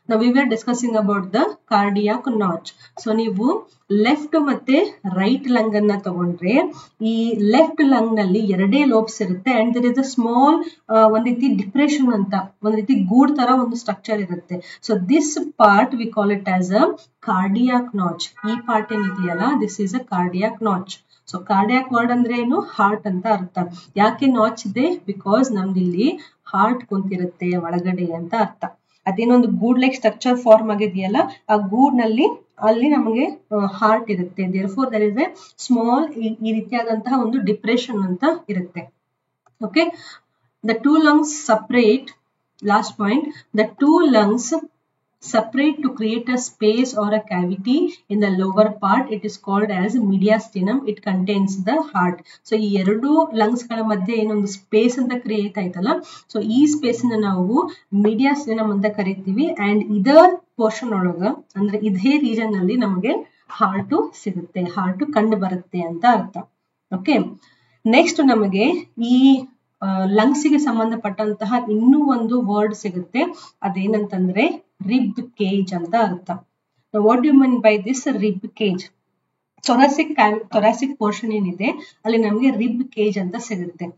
now we were discussing about the cardiac notch. So ನೀವು ಲೆಫ್ಟ್ ಮತ್ತೆ ರೈಟ್ ಲಂಗ್ ಅನ್ನ ತಗೊಂಡ್ರೆ ಈ ಲೆಫ್ಟ್ ಲಂಗ್ ನಲ್ಲಿ ಎರಡೇ ಲೋಬ್ಸ್ ಇರುತ್ತೆ and there is a small ಒಂದ್ ರೀತಿ ಡಿಪ್ರೆಷನ್ ಅಂತ ಒಂದ್ ರೀತಿ ಗೂಡ್ ತರ ಒಂದು ಸ್ಟ್ರಕ್ಚರ್ ಇರುತ್ತೆ. So this part we call it as a cardiac notch. ಈ ಪಾರ್ಟ್ ಏನಿದೆಯಲ್ಲ, this is a cardiac notch. So cardiac word ಅಂದ್ರೆ ಏನು? ಹಾರ್ಟ್ ಅಂತ ಅರ್ಥ. ಯಾಕೆ ನಾಚ್ ಇದೆ? ಬಿಕಾಸ್ ನಮ್ದು ಇಲ್ಲಿ ಹಾರ್ಟ್ ಕುಂತಿರುತ್ತೆ ಒಳಗಡೆ ಅಂತ ಅರ್ಥ. ಅದೇನೊಂದು ಗೂಡ್ ಲೈಕ್ ಸ್ಟ್ರಕ್ಚರ್ ಫಾರ್ಮ್ ಆಗಿದೆಯಲ್ಲ, ಆ ಗೂಡ್ ನಲ್ಲಿ ಅಲ್ಲಿ ನಮಗೆ ಹಾರ್ಟ್ ಇರುತ್ತೆ. Therefore there is a small ಈ ರೀತಿಯಾದಂತಹ ಒಂದು ಡಿಪ್ರೆಷನ್ ಅಂತ ಇರುತ್ತೆ. Okay, the two lungs separate. Last point, the two lungs separate to create a space or a cavity in the lower part. It is called as mediastinum. It contains the heart. So ಈ ಎರಡು ಲಂಗ್ಸ್ ಗಳ ಮಧ್ಯೆ ಏನೊಂದು ಸ್ಪೇಸ್ ಅಂತ ಕ್ರಿಯೇಟ್ ಆಯ್ತಲ್ಲ, ಸೊ ಈ ಸ್ಪೇಸ್ ನ ನಾವು mediastinum ಅಂತ ಕರಿತೀವಿ. ಅಂಡ್ ಇದರ್ ಪೋರ್ಷನ್ ಒಳಗ ಅಂದ್ರೆ ಇದೇ ರೀಜನ್ ನಲ್ಲಿ ನಮಗೆ ಹಾರ್ಟ್ ಸಿಗುತ್ತೆ, ಹಾರ್ಟ್ ಕಂಡು ಬರುತ್ತೆ ಅಂತ ಅರ್ಥ. ಓಕೆ, ನೆಕ್ಸ್ಟ್ ನಮಗೆ ಈ ಲಂಗ್ಸ್ ಗೆ ಸಂಬಂಧಪಟ್ಟಂತಹ ಇನ್ನೂ ಒಂದು ವರ್ಡ್ ಸಿಗುತ್ತೆ, ಅದೇನಂತಂದ್ರೆ ರಿಬ್ ಕೇಜ್ ಅಂತ ಅರ್ಥ. What do you mean by this rib cage? Thoracic portion ಏನಿದೆ ಅಲ್ಲಿ ನಮಗೆ ರಿಬ್ ಕೇಜ್ ಅಂತ ಸಿಗುತ್ತೆ.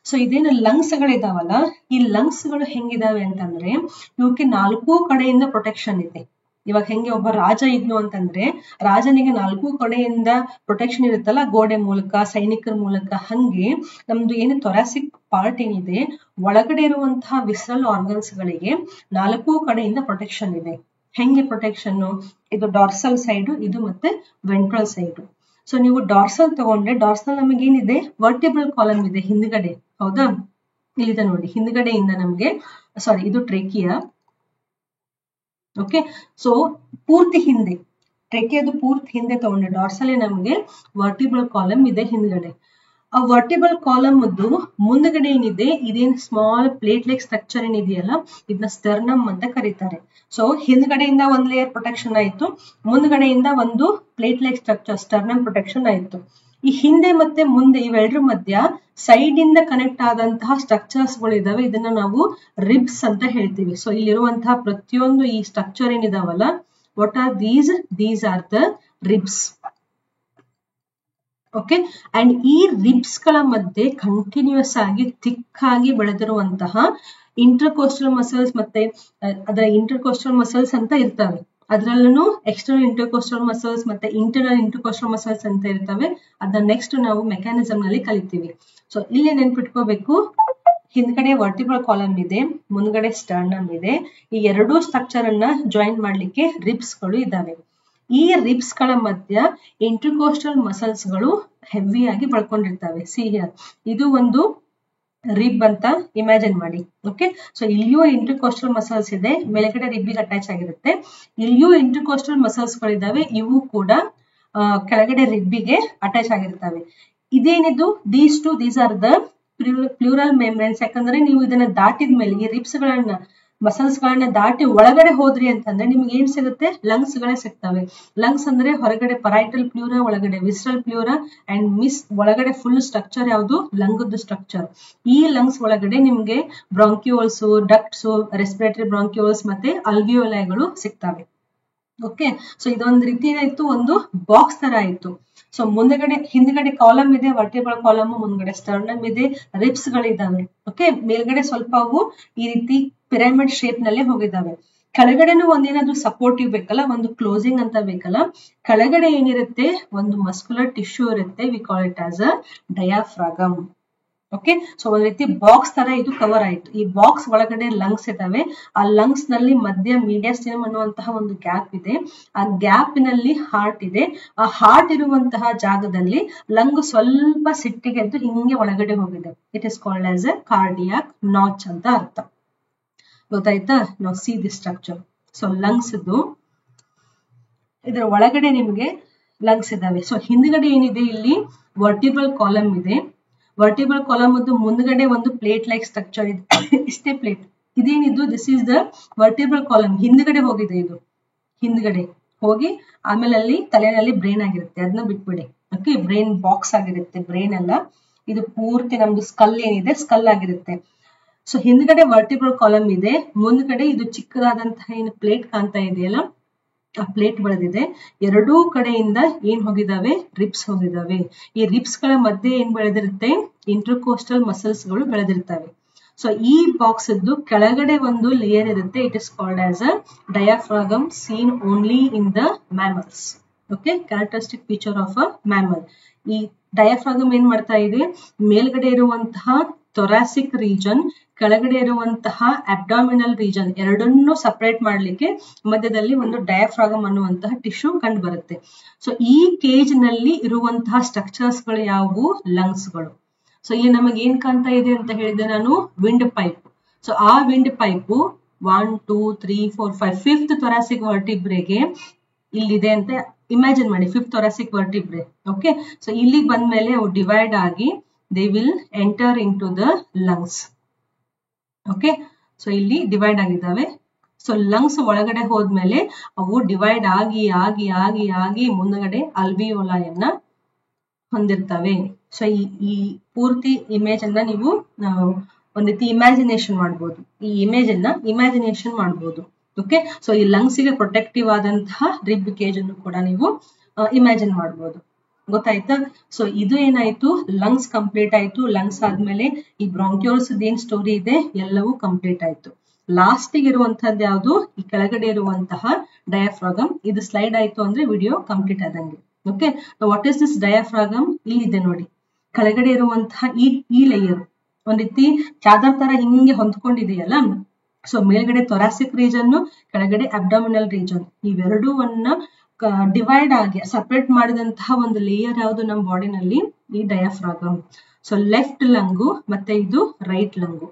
ಸೊ ಇದೇನು ಲಂಗ್ಸ್ ಗಳಿದಾವಲ್ಲ, ಈ ಲಂಗ್ಸ್ ಗಳು ಹೆಂಗಿದಾವೆ ಅಂತಂದ್ರೆ ಇವಕ್ಕೆ 4 ಕಡೆಯಿಂದ ಪ್ರೊಟೆಕ್ಷನ್ ಇದೆ. ಇವಾಗ ಹೆಂಗೆ ಒಬ್ಬ ರಾಜ ಇದ್ನು ಅಂತಂದ್ರೆ ರಾಜನಿಗೆ 4 ಕಡೆಯಿಂದ ಪ್ರೊಟೆಕ್ಷನ್ ಇರುತ್ತಲ್ಲ, ಗೋಡೆ ಮೂಲಕ, ಸೈನಿಕರ ಮೂಲಕ, ಹಂಗೆ ನಮ್ದು ಏನು ಥೊರಾಸಿಕ್ ಪಾರ್ಟ್ ಏನಿದೆ ಒಳಗಡೆ ಇರುವಂತಹ ವಿಸರಲ್ ಆರ್ಗನ್ಸ್ ಗಳಿಗೆ 4 ಕಡೆಯಿಂದ ಪ್ರೊಟೆಕ್ಷನ್ ಇದೆ. ಹೆಂಗೆ ಪ್ರೊಟೆಕ್ಷನ್? ಇದು ಡಾರ್ಸಲ್ ಸೈಡ್, ಇದು ಮತ್ತೆ ವೆಂಟ್ರಲ್ ಸೈಡ್. ಸೊ ನೀವು ಡಾರ್ಸಲ್ ತಗೊಂಡ್ರೆ ಡಾರ್ಸಲ್ ನಮಗೆ ಏನಿದೆ, ವರ್ಟಿಬ್ರಲ್ ಕಾಲಮ್ ಇದೆ ಹಿಂದ್ಗಡೆ, ಹೌದಾ? ಇಲ್ಲಿದೆ ನೋಡಿ, ಹಿಂದ್ಗಡೆಯಿಂದ ನಮ್ಗೆ ಸಾರಿ ಇದು ಟ್ರೇಕಿಯಾ. ಓಕೆ, ಸೊ ಪೂರ್ತಿ ಹಿಂದೆ ಟ್ರೇಕಿಯಾದು ಪೂರ್ತಿ ಹಿಂದೆ ತಗೊಂಡ್ರೆ ಡಾರ್ಸಲ್ ನಮಗೆ ವರ್ಟಿಬ್ರಲ್ ಕಾಲಮ್ ಇದೆ ಹಿಂದ್ಗಡೆ. ಆ ವರ್ಟಿಬ್ರಲ್ ಕಾಲಮ್ ಮುಂದ್ಗಡೆ ಏನಿದೆ, ಇದೇನ್ ಸ್ಮಾಲ್ ಪ್ಲೇಟ್ ಲೈಕ್ ಸ್ಟ್ರಕ್ಚರ್ ಏನಿದೆಯಲ್ಲ, ಇದನ್ನ ಸ್ಟರ್ನಮ್ ಅಂತ ಕರೀತಾರೆ. ಸೊ ಹಿಂದ್ಗಡೆಯಿಂದ ಒಂದ್ ಲೇಯರ್ ಪ್ರೊಟೆಕ್ಷನ್ ಆಯ್ತು, ಮುಂದ್ಗಡೆಯಿಂದ ಒಂದು plate like structure sternum protection ಆಯ್ತು. ಈ ಹಿಂದೆ ಮತ್ತೆ ಮುಂದೆ ಇವೆರಡರ ಮಧ್ಯ ಸೈಡ್ ಇಂದ ಕನೆಕ್ಟ್ ಆದಂತಹ ಸ್ಟ್ರಕ್ಚರ್ಸ್ ಗಳು ಇದಾವೆ, ಇದನ್ನ ನಾವು ರಿಬ್ಸ್ ಅಂತ ಹೇಳ್ತೀವಿ. ಸೊ ಇಲ್ಲಿರುವಂತಹ ಪ್ರತಿಯೊಂದು ಈ ಸ್ಟ್ರಕ್ಚರ್ ಏನಿದಾವಲ್ಲ, what are these? These are the ribs. Okay, and ಈ ರಿಬ್ಸ್ ಗಳ ಮಧ್ಯೆ ಕಂಟಿನ್ಯೂಸ್ ಆಗಿ ಥಿಕ್ ಆಗಿ ಬೆಳೆದಿರುವಂತಹ ಇಂಟರ್ಕೋಸ್ಟಲ್ ಮಸಲ್ಸ್ ಮತ್ತೆ ಅದರ ಇಂಟರ್ಕೋಸ್ಟಲ್ ಮಸಲ್ಸ್ ಅಂತ ಇರ್ತವೆ. ಅದ್ರಲ್ಲೂ ಎಕ್ಸ್ಟರ್ನಲ್ ಇಂಟರ್ಕೋಸ್ಟಲ್ ಮಸಲ್ಸ್ ಮತ್ತೆ ಇಂಟರ್ನಲ್ ಇಂಟರ್ಕೋಸ್ಟಲ್ ಮಸಲ್ಸ್ ಅಂತ ಇರ್ತವೆ. ಅದನ್ನ ನೆಕ್ಸ್ಟ್ ನಾವು ಮೆಕ್ಯಾನಿಸಮ್ ನಲ್ಲಿ ಕಲಿತೀವಿ. ಸೊ ಇಲ್ಲಿ ನೆನ್ಪಿಟ್ಕೋಬೇಕು, ಹಿಂದ್ಗಡೆ ವರ್ಟಿಬ್ರಲ್ ಕಾಲಮ್ ಇದೆ, ಮುಂದ್ಗಡೆ ಸ್ಟರ್ನಮ್ ಇದೆ. ಈ ಎರಡೂ ಸ್ಟ್ರಕ್ಚರ್ ಅನ್ನ ಜಾಯಿನ್ ಮಾಡ್ಲಿಕ್ಕೆ ರಿಬ್ಸ್ ಗಳು ಇದಾವೆ. ಈ ರಿಬ್ಸ್ ಗಳ ಮಧ್ಯ ಇಂಟರ್ಕೋಸ್ಟಲ್ ಮಸಲ್ಸ್ ಗಳು ಹೆವಿ ಆಗಿ ಬೆಳ್ಕೊಂಡಿರ್ತವೆ. ಸಿ ಹಿಯರ್, ಇದು ಒಂದು ರಿಬ್ ಅಂತ ಇಮ್ಯಾಜಿನ್ ಮಾಡಿ. ಓಕೆ, ಸೊ ಇಲ್ಲಿಯೂ ಇಂಟರ್ಕೋಸ್ಟಲ್ ಮಸಲ್ಸ್ ಇದೆ, ಮೇಲ್ಗಡೆ ರಿಬ್ಬಿಗೆ ಅಟ್ಯಾಚ್ ಆಗಿರುತ್ತೆ. ಇಲ್ಲಿಯೂ ಇಂಟರ್ಕೋಸ್ಟಲ್ ಮಸಲ್ಸ್ ಗಳಿದಾವೆ, ಇವು ಕೂಡ ಕೆಳಗಡೆ ರಿಬ್ಬಿಗೆ ಅಟ್ಯಾಚ್ ಆಗಿರ್ತವೆ. ಇದೇನಿದು these are the plural membranes. ಯಾಕಂದ್ರೆ ನೀವು ಇದನ್ನ ದಾಟಿದ ಮೇಲೆ ಈ ರಿಬ್ಸ್ ಗಳನ್ನ ಮಸಲ್ಸ್ ಗಳನ್ನ ದಾಟಿ ಒಳಗಡೆ ಹೋದ್ರಿ ಅಂತಂದ್ರೆ ನಿಮ್ಗೆ ಏನ್ ಸಿಗುತ್ತೆ? ಲಂಗ್ಸ್ ಗಳೇ ಸಿಗ್ತವೆ. ಲಂಗ್ಸ್ ಅಂದ್ರೆ ಹೊರಗಡೆ ಪರೈಟಲ್ ಪ್ಲೂರಾ, ಒಳಗಡೆ ವಿಸ್ರಲ್ ಪ್ಲೂರಾ ಅಂಡ್ ಒಳಗಡೆ ಫುಲ್ ಸ್ಟ್ರಕ್ಚರ್ ಯಾವುದು? ಲಂಗದ ಸ್ಟ್ರಕ್ಚರ್. ಈ ಲಂಗ್ಸ್ ಒಳಗಡೆ ನಿಮ್ಗೆ ಬ್ರಾಂಕ್ಯೂಲ್ಸ್, ಡಕ್ಟ್ಸ್, ರೆಸ್ಪಿರೇಟರಿ ಬ್ರಾಂಕ್ಯೂಲ್ಸ್ ಮತ್ತೆ ಅಲ್ವಿಯೋಲೈಗಳು ಸಿಗ್ತವೆ. ಓಕೆ, ಸೊ ಇದೊಂದು ರೀತಿ ಆಯ್ತು, ಒಂದು ಬಾಕ್ಸ್ ತರ ಆಯ್ತು. ಸೊ ಹಿಂದ್ಗಡೆ ಕಾಲಮ್ ಇದೆ, ವರ್ಟಿಬ್ರಲ್ ಕಾಲಮ್, ಮುಂದ್ಗಡೆ ಸ್ಟರ್ನಮ್ ಇದೆ, ರಿಬ್ಸ್ ಗಳಿದಾವೆ. ಓಕೆ, ಮೇಲ್ಗಡೆ ಸ್ವಲ್ಪ ಅವು ಈ ರೀತಿ ಪಿರಮಿಡ್ ಶೇಪ್ ನಲ್ಲಿ ಹೋಗಿದ್ದಾವೆ. ಕೆಳಗಡೆನೂ ಒಂದೇನಾದ್ರೂ ಸಪೋರ್ಟಿವ್ ಬೇಕಲ್ಲ, ಒಂದು ಕ್ಲೋಸಿಂಗ್ ಅಂತ ಬೇಕಲ್ಲ. ಕೆಳಗಡೆ ಏನಿರುತ್ತೆ? ಒಂದು ಮಸ್ಕ್ಯುಲರ್ ಟಿಶ್ಯೂ ಇರುತ್ತೆ, we call it as a diaphragm. Okay, so ಒಂದ್ ರೀತಿ ಬಾಕ್ಸ್ ತರ ಇದು ಕವರ್ ಆಯ್ತು. ಈ ಬಾಕ್ಸ್ ಒಳಗಡೆ ಲಂಗ್ಸ್ ಇದಾವೆ. ಆ ಲಂಗ್ಸ್ ನಲ್ಲಿ ಮಧ್ಯ ಮೀಡಿಯಾಸ್ಟಿನಮ್ ಅನ್ನುವಂತಹ ಒಂದು ಗ್ಯಾಪ್ ಇದೆ. ಆ ಗ್ಯಾಪ್ ನಲ್ಲಿ ಹಾರ್ಟ್ ಇದೆ. ಆ ಹಾರ್ಟ್ ಇರುವಂತಹ ಜಾಗದಲ್ಲಿ ಲಂಗ್ ಸ್ವಲ್ಪ ಸಿಟ್ಟಿಗೆದ್ದು ಹಿಂಗೆ ಒಳಗಡೆ ಹೋಗಿದೆ. It is called as A cardiac notch ಅಂತ ಅರ್ಥ. ಗೊತ್ತಾಯ್ತಾ? ನಾವು see the structure. So lungs ಇದು, ಇದರ ಒಳಗಡೆ ನಿಮ್ಗೆ ಲಂಗ್ಸ್ ಇದಾವೆ. ಸೊ ಹಿಂದ್ಗಡೆ ಏನಿದೆ? ಇಲ್ಲಿ ವರ್ಟಿಬ್ರಲ್ ಕಾಲಮ್ ಇದೆ. ವರ್ಟಿಬ್ರಲ್ ಕಾಲಮ್ ಮುಂದ್ಗಡೆ ಒಂದು ಪ್ಲೇಟ್ ಲೈಕ್ ಸ್ಟ್ರಕ್ಚರ್ ಇದೆ. ಇಷ್ಟೇ ಪ್ಲೇಟ್. ಇದೇನಿದು? This is the vertebral column. ಹಿಂದ್ಗಡೆ ಹೋಗಿದೆ, ಇದು ಹಿಂದ್ಗಡೆ ಹೋಗಿ ಆಮೇಲೆ ಅಲ್ಲಿ ತಲೆನಲ್ಲಿ ಬ್ರೈನ್ ಆಗಿರುತ್ತೆ, ಅದನ್ನ ಬಿಟ್ಬಿಡಿ. ಓಕೆ, ಬ್ರೈನ್ ಬಾಕ್ಸ್ ಆಗಿರುತ್ತೆ, ಬ್ರೈನ್ ಅಲ್ಲ. ಇದು ಪೂರ್ತಿ ನಮ್ದು ಸ್ಕಲ್ ಏನಿದೆ, ಸ್ಕಲ್ ಆಗಿರುತ್ತೆ. ಸೊ ಹಿಂದ್ಗಡೆ ವರ್ಟಿಬ್ರಲ್ ಕಾಲಮ್ ಇದೆ, ಮುಂದ್ಗಡೆ ಇದು ಚಿಕ್ಕದಾದಂತಹ ಏನು ಪ್ಲೇಟ್ ಕಾಣ್ತಾ ಇದೆಯಲ್ಲ, ಆ ಪ್ಲೇಟ್ ಬೆಳೆದಿದೆ. ಎರಡೂ ಕಡೆಯಿಂದ ಏನ್ ಹೋಗಿದಾವೆ? ರಿಬ್ಸ್ ಹೋಗಿದಾವೆ. ಈ ರಿಬ್ಸ್ ಗಳ ಮಧ್ಯೆ ಏನ್ ಬೆಳೆದಿರುತ್ತೆ? ಇಂಟರ್ಕೋಸ್ಟಲ್ ಮಸಲ್ಸ್ ಗಳು ಬೆಳೆದಿರ್ತವೆ. ಸೊ ಈ ಬಾಕ್ಸ್ ಕೆಳಗಡೆ ಒಂದು ಲೇಯರ್ ಇರುತ್ತೆ. It is called as a diaphragm, seen only in the mammals. Okay, characteristic feature of a mammal. ಈ ಡಯಾಫ್ರಾಗಮ್ ಏನ್ ಮಾಡ್ತಾ ಇದೆ? ಮೇಲ್ಗಡೆ ಇರುವಂತಹ ಥೊರಾಸಿಕ್ ರೀಜನ್, ಕೆಳಗಡೆ ಇರುವಂತಹ ಅಬ್ಡಾಮಿನಲ್ ರೀಜನ್ ಎರಡನ್ನೂ ಸಪರೇಟ್ ಮಾಡ್ಲಿಕ್ಕೆ ಮಧ್ಯದಲ್ಲಿ ಒಂದು ಡಯಾಫ್ರಾಗಮ್ ಅನ್ನುವಂತಹ ಟಿಶ್ಯೂ ಕಂಡು ಬರುತ್ತೆ. ಸೊ ಈ ಕೇಜ್ ನಲ್ಲಿ ಇರುವಂತಹ ಸ್ಟ್ರಕ್ಚರ್ಸ್ ಗಳು ಯಾವುವು? ಲಂಗ್ಸ್ ಗಳು. ಸೊ ಇಲ್ಲಿ ನಮಗೆ ಏನ್ ಕಾಣ್ತಾ ಇದೆ ಅಂತ ಹೇಳಿದೆ ನಾನು? Wind pipe. ಸೊ ಆ ವಿಂಡ್ ಪೈಪ್ 1 2 3 4 5 ಫಿಫ್ತ್ ಥೊರಾಸಿಕ್ ವರ್ಟಿಬ್ರೆಗೆ ಇಲ್ಲಿದೆ ಅಂತ ಇಮ್ಯಾಜಿನ್ ಮಾಡಿ. Fifth thoracic vertebrae. Okay, so ಇಲ್ಲಿಗೆ ಬಂದ್ಮೇಲೆ ಅವು ಡಿವೈಡ್ ಆಗಿ they will enter into the lungs. Okay, so ಇಲ್ಲಿ ಡಿವೈಡ್ ಆಗಿದ್ದಾವೆ. ಸೊ ಲಂಗ್ಸ್ ಒಳಗಡೆ ಹೋದ್ಮೇಲೆ ಅವು ಡಿವೈಡ್ ಆಗಿ ಆಗಿ ಆಗಿ ಆಗಿ ಮುಂದಗಡೆ ಅಲ್ವಿಯೋಲಯನ್ನ ಹೊಂದಿರ್ತವೆ. ಸೊ ಈ ಪೂರ್ತಿ ಇಮೇಜ್ ಅನ್ನ ನೀವು ಒಂದ್ ರೀತಿ ಇಮ್ಯಾಜಿನೇಷನ್ ಮಾಡ್ಬೋದು. ಈ ಇಮೇಜ್ ಅನ್ನ ಇಮ್ಯಾಜಿನೇಷನ್ ಮಾಡ್ಬೋದು. ಓಕೆ, ಸೊ ಈ ಲಂಗ್ಸ್ ಗೆ ಪ್ರೊಟೆಕ್ಟಿವ್ ಆದಂತಹ ರಿಬ್ ಕೇಜ್ ಅನ್ನು ಕೂಡ ನೀವು ಇಮ್ಯಾಜಿನ್ ಮಾಡ್ಬೋದು. ಗೊತ್ತಾಯ್ತಾ? ಸೊ ಇದು ಏನಾಯ್ತು? ಲಂಗ್ಸ್ ಕಂಪ್ಲೀಟ್ ಆಯ್ತು. ಲಂಗ್ಸ್ ಆದ್ಮೇಲೆ ಈ ಬ್ರಾಂಕ್ಯೂಲ್ಸ್ ಏನ್ ಸ್ಟೋರಿ ಇದೆ ಎಲ್ಲವೂ ಕಂಪ್ಲೀಟ್ ಆಯ್ತು. ಲಾಸ್ಟ್ ಇರುವಂತಹದ್ದು ಯಾವುದು? ಈ ಕೆಳಗಡೆ ಇರುವಂತಹ ಡಯಾಫ್ರಾಗಮ್. ಇದು ಸ್ಲೈಡ್ ಆಯ್ತು ಅಂದ್ರೆ ವಿಡಿಯೋ ಕಂಪ್ಲೀಟ್ ಆದಂಗೆ. Okay, what is this diaphragm? ಇಲ್ಲಿದೆ ನೋಡಿ. ಕೆಳಗಡೆ ಇರುವಂತಹ ಈ ಲೇಯರ್ ಒಂದ್ ರೀತಿ ಚಾದರ್ ತರ ಹಿಂಗೆ ಹೊಂದ್ಕೊಂಡಿದೆಯಲ್ಲ. ಸೊ ಮೇಲ್ಗಡೆ ಥೊರಾಸಿಕ್ ರೀಜನ್, ಕೆಳಗಡೆ ಅಬ್ಡಾಮಿನಲ್ ರೀಜನ್, ಇವೆರಡೂವನ್ನ ಡಿವೈಡ್ ಆಗಿ ಸಪರೇಟ್ ಮಾಡಿದಂತಹ ಒಂದು ಲೇಯರ್ ಯಾವುದು ನಮ್ಮ ಬಾಡಿನಲ್ಲಿ? ಈ ಡಯಾಫ್ರಾಗಮ್. ಸೊ ಲೆಫ್ಟ್ ಲಂಗು ಮತ್ತೆ ಇದು ರೈಟ್ ಲಂಗು.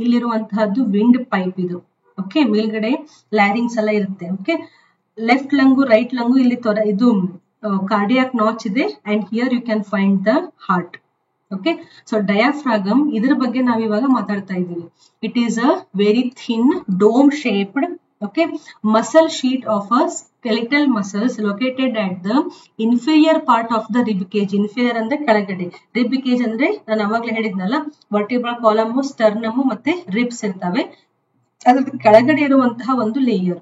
ಇಲ್ಲಿರುವಂತಹದ್ದು ವಿಂಡ್ ಪೈಪ್ ಇದು. ಓಕೆ, ಮೇಲ್ಗಡೆ ಲ್ಯಾರಿಂಗ್ಸ್ ಎಲ್ಲ ಇರುತ್ತೆ. Okay, left lung right lung, ಇಲ್ಲಿ ಇದು ಕಾರ್ಡಿಯಾಕ್ ನಾಚ್ ಇದೆ and here you can find the heart. Okay, so diaphragm ಇದ್ರ ಬಗ್ಗೆ ನಾವಿವಾಗ ಮಾತಾಡ್ತಾ ಇದ್ದೀವಿ. It is a very thin dome shaped muscle sheet of a skeletal muscles located at the inferior part of the rib cage. Inferior ಅಂದ್ರೆ ಕೆಳಗಡೆ, rib cage ಅಂದ್ರೆ ನಾನು ಅವಾಗಲೇ ಹೇಳಿದ್ನಲ್ಲ, ವರ್ಟಿಬ್ರಲ್ ಕಾಲಮ್, ಸ್ಟರ್ನಮ್ ಮತ್ತೆ ರಿಬ್ಸ್ ಇರ್ತವೆ. ಅದ್ರ ಕೆಳಗಡೆ ಇರುವಂತಹ ಒಂದು layer.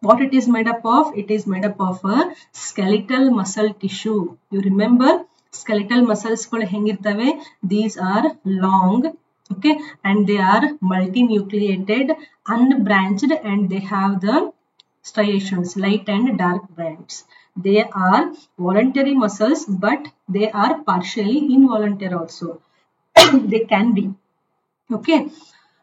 What it is made up of? It is made up of a skeletal muscle tissue. You remember skeletal muscles ಗಳು ಹೆಂಗಿರ್ತವೆ? These are long, okay, and they are multinucleated, unbranched, and they have the striations, light and dark bands. They are voluntary muscles, but they are partially involuntary also. They can be. Okay,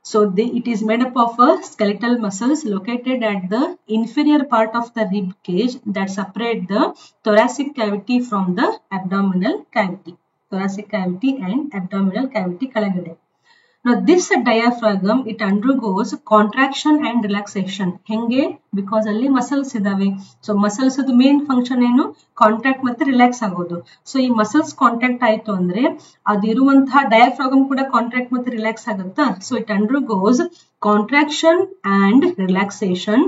so it is made up of a skeletal muscles located at the inferior part of the rib cage that separate the thoracic cavity from the abdominal cavity. Thoracic cavity and abdominal cavity ಕೆಳಗಡೆ. Now this diaphragm, it undergoes contraction and relaxation. Henge? Because alli muscles idave. So muscles adu main function enu contract ಮತ್ತೆ relax ಆಗೋದು. So ಈ muscles contract ಆಯ್ತು ಅಂದ್ರೆ ಅದಿರುವಂತಹ diaphragm ಕೂಡ contract ಮತ್ತೆ relax ಆಗುತ್ತಾ? So it undergoes contraction and relaxation,